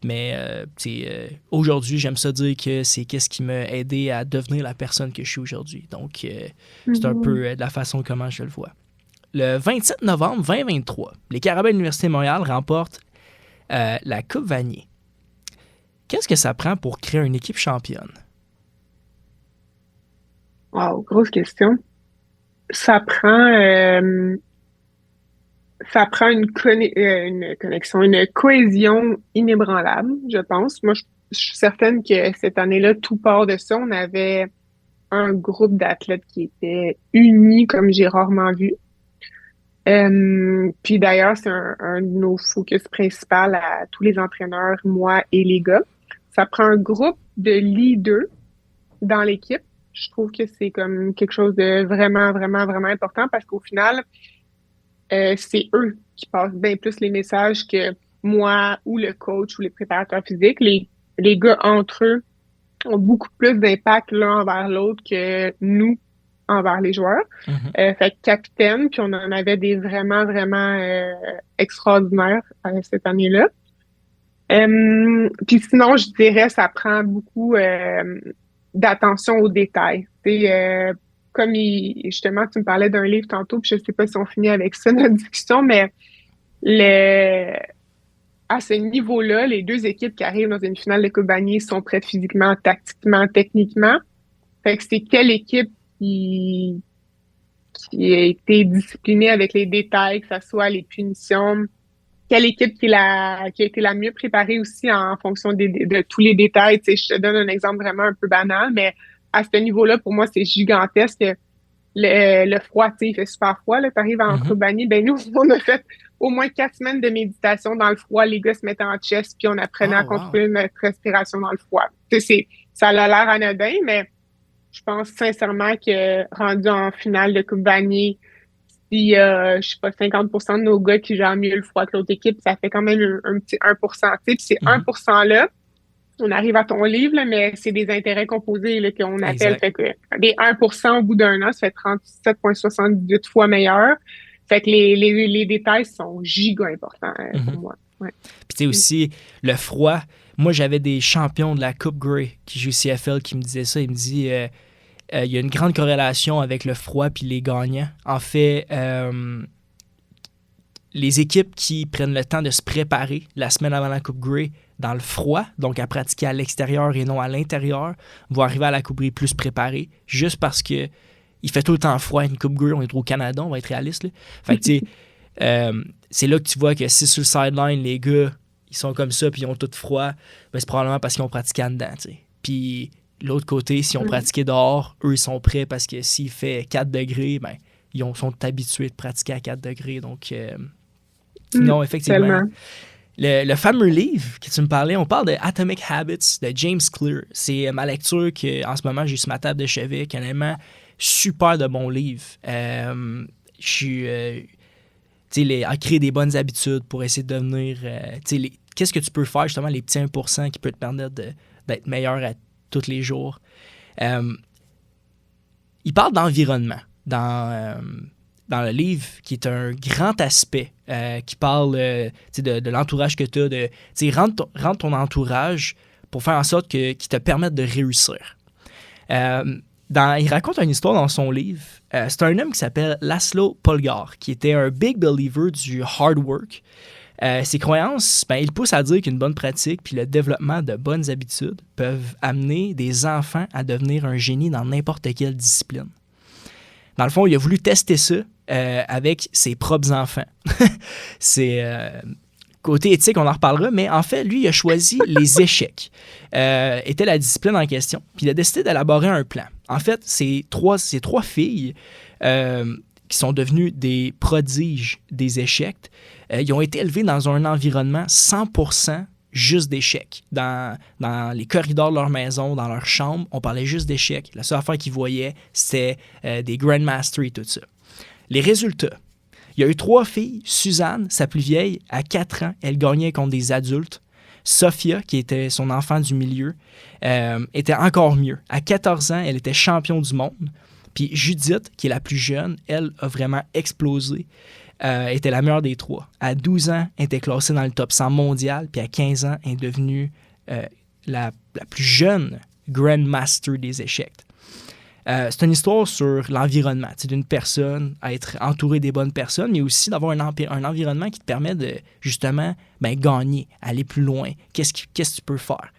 Mais, tu sais, aujourd'hui, j'aime ça dire que c'est qu'est-ce qui m'a aidé à devenir la personne que je suis aujourd'hui. Donc, c'est un peu de la façon comment je le vois. Le 27 novembre 2023, les Carabins de l'Université de Montréal remportent la Coupe Vanier. Qu'est-ce que ça prend pour créer une équipe championne? Wow, grosse question. Ça prend, euh, ça prend une connexion, une cohésion inébranlable, je pense. Moi, je suis certaine que cette année-là, tout part de ça. On avait un groupe d'athlètes qui était unis comme j'ai rarement vu. Puis d'ailleurs, c'est un de nos focus principaux à tous les entraîneurs, moi et les gars. Ça prend un groupe de leaders dans l'équipe. Je trouve que c'est comme quelque chose de vraiment, vraiment, vraiment important parce qu'au final, c'est eux qui passent bien plus les messages que moi ou le coach ou les préparateurs physiques. Les gars entre eux ont beaucoup plus d'impact l'un envers l'autre que nous envers les joueurs. Mm-hmm. Fait que capitaine, puis on en avait des vraiment, vraiment extraordinaires cette année-là. Puis sinon, je dirais, ça prend beaucoup d'attention aux détails. Comme justement, tu me parlais d'un livre tantôt, puis je sais pas si on finit avec ça, notre discussion, mais le, à ce niveau-là, les deux équipes qui arrivent dans une finale de Coupe Vanier sont prêtes physiquement, tactiquement, techniquement. Fait que c'est quelle équipe qui a été disciplinée avec les détails, que ce soit les punitions, quelle équipe qui a été la mieux préparée aussi en fonction de tous les détails. Tu sais, je te donne un exemple vraiment un peu banal, mais à ce niveau-là, pour moi, c'est gigantesque. Le froid, tu sais, il fait super froid, là, t'arrives en Mm-hmm. Albanie, ben nous, on a fait au moins 4 semaines de méditation dans le froid, les gars se mettaient en chest, puis on apprenait à Oh, wow. contrôler notre respiration dans le froid. Tu sais, ça a l'air anodin, mais je pense sincèrement que rendu en finale de Coupe Vanier, si je sais pas, 50% de nos gars qui gèrent mieux le froid que l'autre équipe, ça fait quand même un petit 1%. Tu sais, puis ces Mm-hmm. 1%-là, on arrive à ton livre, là, mais c'est des intérêts composés là, qu'on appelle. Exact. Fait que des 1% au bout d'un an, ça fait 37,78 fois meilleur. Fait que les détails sont giga importants pour Mm-hmm. moi. Ouais. Puis tu sais aussi, le froid. Moi, j'avais des champions de la Coupe Grey qui jouent CFL qui me disaient ça. Ils me disent il y a une grande corrélation avec le froid puis les gagnants. En fait, les équipes qui prennent le temps de se préparer la semaine avant la Coupe Grey dans le froid, donc à pratiquer à l'extérieur et non à l'intérieur, vont arriver à la Coupe Grey plus préparés, juste parce que il fait tout le temps froid à une Coupe Grey. On est au Canada, on va être réaliste, là. Fait que tu sais, c'est là que tu vois que si sur le sideline, les gars, ils sont comme ça puis ils ont tout froid, ben c'est probablement parce qu'ils ont pratiqué en dedans, tu sais. Puis l'autre côté, s'ils ont pratiqué dehors, eux, ils sont prêts parce que s'il fait 4 degrés, ben sont habitués de pratiquer à 4 degrés. Donc, non, effectivement. Tellement. Le fameux livre que tu me parlais, on parle de Atomic Habits de James Clear. C'est ma lecture qu'en ce moment j'ai sur ma table de chevet, qui est vraiment super de bon livre. Je suis à créer des bonnes habitudes pour essayer de devenir... qu'est-ce que tu peux faire, justement, les petits 1% qui peuvent te permettre d'être meilleur à tous les jours. Il parle d'environnement dans le livre, qui est un grand aspect, qui parle de l'entourage que tu as, rendre ton entourage pour faire en sorte qu'il te permette de réussir. Il raconte une histoire dans son livre. C'est un homme qui s'appelle Laszlo Polgar, qui était un big believer du hard work. Ses croyances, il pousse à dire qu'une bonne pratique puis le développement de bonnes habitudes peuvent amener des enfants à devenir un génie dans n'importe quelle discipline. Dans le fond, il a voulu tester ça avec ses propres enfants. C'est côté éthique, on en reparlera, mais en fait, lui, il a choisi les échecs. Était la discipline en question, puis il a décidé d'élaborer un plan. En fait, ces trois filles qui sont devenues des prodiges des échecs, ils ont été élevés dans un environnement 100% juste d'échecs. Dans les corridors de leur maison, dans leur chambre, on parlait juste d'échecs. La seule affaire qu'ils voyaient, c'était des Grandmasters et tout ça. Les résultats. Il y a eu 3 filles. Suzanne, sa plus vieille, à 4 ans, elle gagnait contre des adultes. Sophia, qui était son enfant du milieu, était encore mieux. À 14 ans, elle était champion du monde. Puis Judith, qui est la plus jeune, elle a vraiment explosé. Était la meilleure des 3. À 12 ans, elle était classée dans le top 100 mondial. Puis à 15 ans, elle est devenue la plus jeune Grandmaster des échecs. C'est une histoire sur l'environnement, d'une personne, à être entouré des bonnes personnes, mais aussi d'avoir un environnement qui te permet de, justement, gagner, aller plus loin. Qu'est-ce que tu peux faire?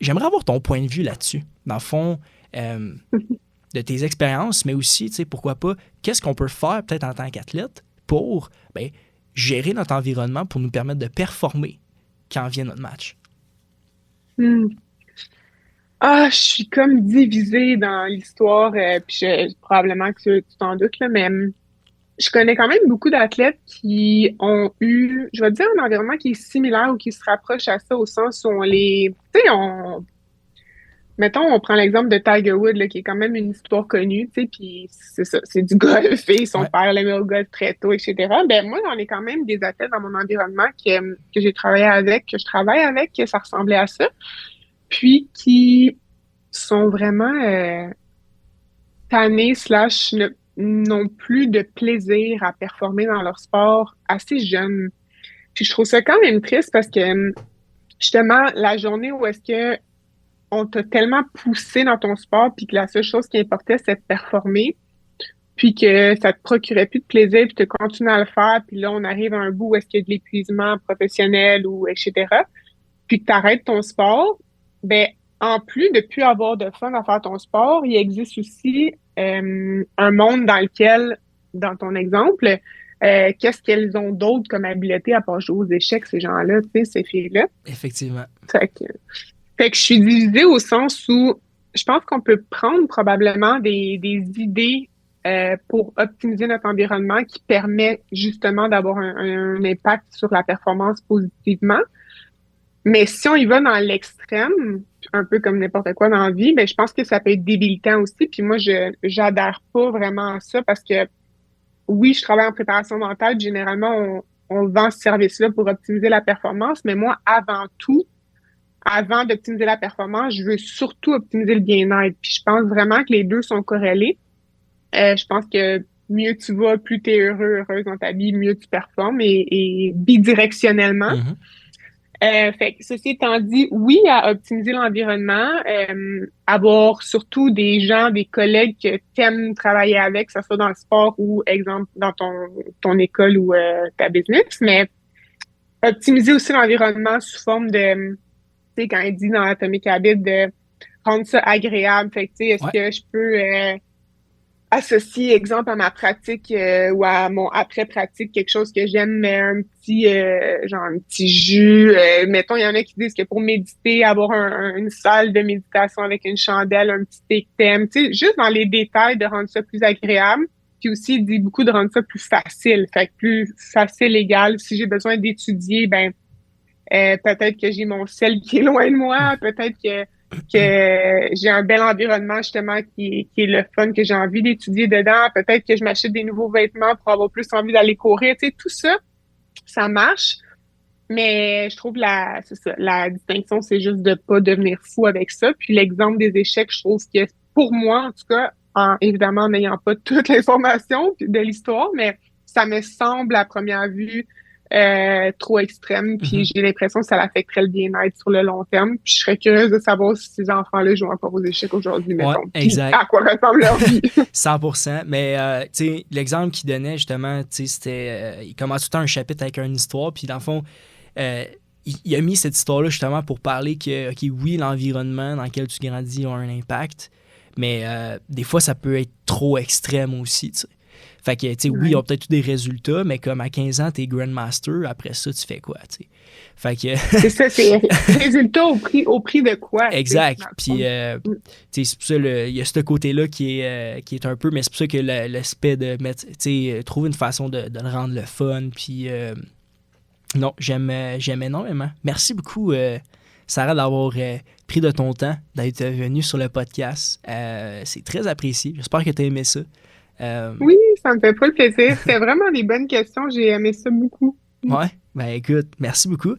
J'aimerais avoir ton point de vue là-dessus. Dans le fond, de tes expériences, mais aussi, pourquoi pas, qu'est-ce qu'on peut faire peut-être en tant qu'athlète pour gérer notre environnement pour nous permettre de performer quand vient notre match? Je suis comme divisée dans l'histoire, puis probablement que tu t'en doutes, là, mais je connais quand même beaucoup d'athlètes qui ont eu, je vais dire, un environnement qui est similaire ou qui se rapproche à ça au sens où mettons, on prend l'exemple de Tiger Woods, là, qui est quand même une histoire connue, puis c'est ça, c'est du golf et son père l'aimait au golf très tôt, etc. Moi, j'en ai quand même des athlètes dans mon environnement que j'ai travaillé avec, que je travaille avec, que ça ressemblait à ça, puis qui sont vraiment tannés / n'ont plus de plaisir à performer dans leur sport assez jeunes. Puis je trouve ça quand même triste parce que justement, la journée où est-ce que on t'a tellement poussé dans ton sport puis que la seule chose qui importait, c'est de performer, puis que ça te procurait plus de plaisir puis tu continues à le faire, puis là, on arrive à un bout où est-ce qu'il y a de l'épuisement professionnel ou etc., puis que tu arrêtes ton sport, en plus de plus avoir de fun à faire ton sport, il existe aussi un monde dans lequel, dans ton exemple, qu'est-ce qu'elles ont d'autre comme habileté à part jouer aux échecs, ces gens-là, ces filles-là? Effectivement. Fait que je suis divisée au sens où je pense qu'on peut prendre probablement des idées pour optimiser notre environnement qui permet justement d'avoir un impact sur la performance positivement. Mais si on y va dans l'extrême, un peu comme n'importe quoi dans la vie, je pense que ça peut être débilitant aussi. Puis moi, j'adhère pas vraiment à ça parce que oui, je travaille en préparation mentale. Généralement, on vend ce service-là pour optimiser la performance. Mais moi, avant d'optimiser la performance, je veux surtout optimiser le bien-être. Puis je pense vraiment que les deux sont corrélés. Je pense que mieux tu vas, plus tu es heureuse dans ta vie, mieux tu performes et bidirectionnellement. Fait que ceci étant dit, oui, à optimiser l'environnement, avoir surtout des gens, des collègues que t'aimes travailler avec, que ce soit dans le sport ou, exemple, dans ton école ou ta business, mais optimiser aussi l'environnement sous forme de, tu sais, quand il dit dans Atomic Habits, de rendre ça agréable. Fait que, tu sais, est-ce que je peux associer, exemple, à ma pratique ou à mon après-pratique, quelque chose que j'aime, un petit jus. Mettons, il y en a qui disent que pour méditer, avoir une salle de méditation avec une chandelle, un petit thème, tu sais, juste dans les détails de rendre ça plus agréable. Puis aussi, il dit beaucoup de rendre ça plus facile. Fait que plus facile égale, si j'ai besoin d'étudier, peut-être que j'ai mon sel qui est loin de moi, peut-être que que j'ai un bel environnement justement qui est le fun, que j'ai envie d'étudier dedans. Peut-être que je m'achète des nouveaux vêtements pour avoir plus envie d'aller courir. Tu sais, tout ça, ça marche. Mais je trouve c'est ça, la distinction, c'est juste de pas devenir fou avec ça. Puis l'exemple des échecs, je trouve que pour moi, en tout cas, évidemment en n'ayant pas toute l'information de l'histoire, mais ça me semble à première vue trop extrême. Puis Mhm. j'ai l'impression que ça l'affecterait le bien-être sur le long terme. Puis je serais curieuse de savoir si ces enfants-là jouent encore aux échecs aujourd'hui, Ouais, mettons. Puis exact. à quoi ressemble leur vie. 100%. Mais, tu sais, l'exemple qu'il donnait, justement, tu sais, c'était... il commence tout le temps un chapitre avec une histoire, puis dans le fond, euh, il a mis cette histoire-là, justement, pour parler que, OK, oui, l'environnement dans lequel tu grandis a un impact, mais des fois, ça peut être trop extrême aussi, tu sais. Fait que, tu sais, oui, ils ont Ouais. peut-être eu des résultats, mais comme à 15 ans, t'es Grandmaster, après ça, tu fais quoi, tu sais. Fait que... C'est ça, c'est résultat au prix de quoi, tu sais, Exact. dans le Puis, fond. tu sais, c'est pour ça, il y a ce côté-là qui est un peu, mais c'est pour ça que l'aspect de mettre, tu sais, trouver une façon de le rendre le fun. Puis, non, j'aime énormément. Merci beaucoup, Sarah, d'avoir pris de ton temps, d'être venue sur le podcast. C'est très apprécié. J'espère que tu as aimé ça. Euh, Oui, ça me fait pas le plaisir. C'était vraiment des bonnes questions. J'ai aimé ça beaucoup. ouais, ben écoute, merci beaucoup.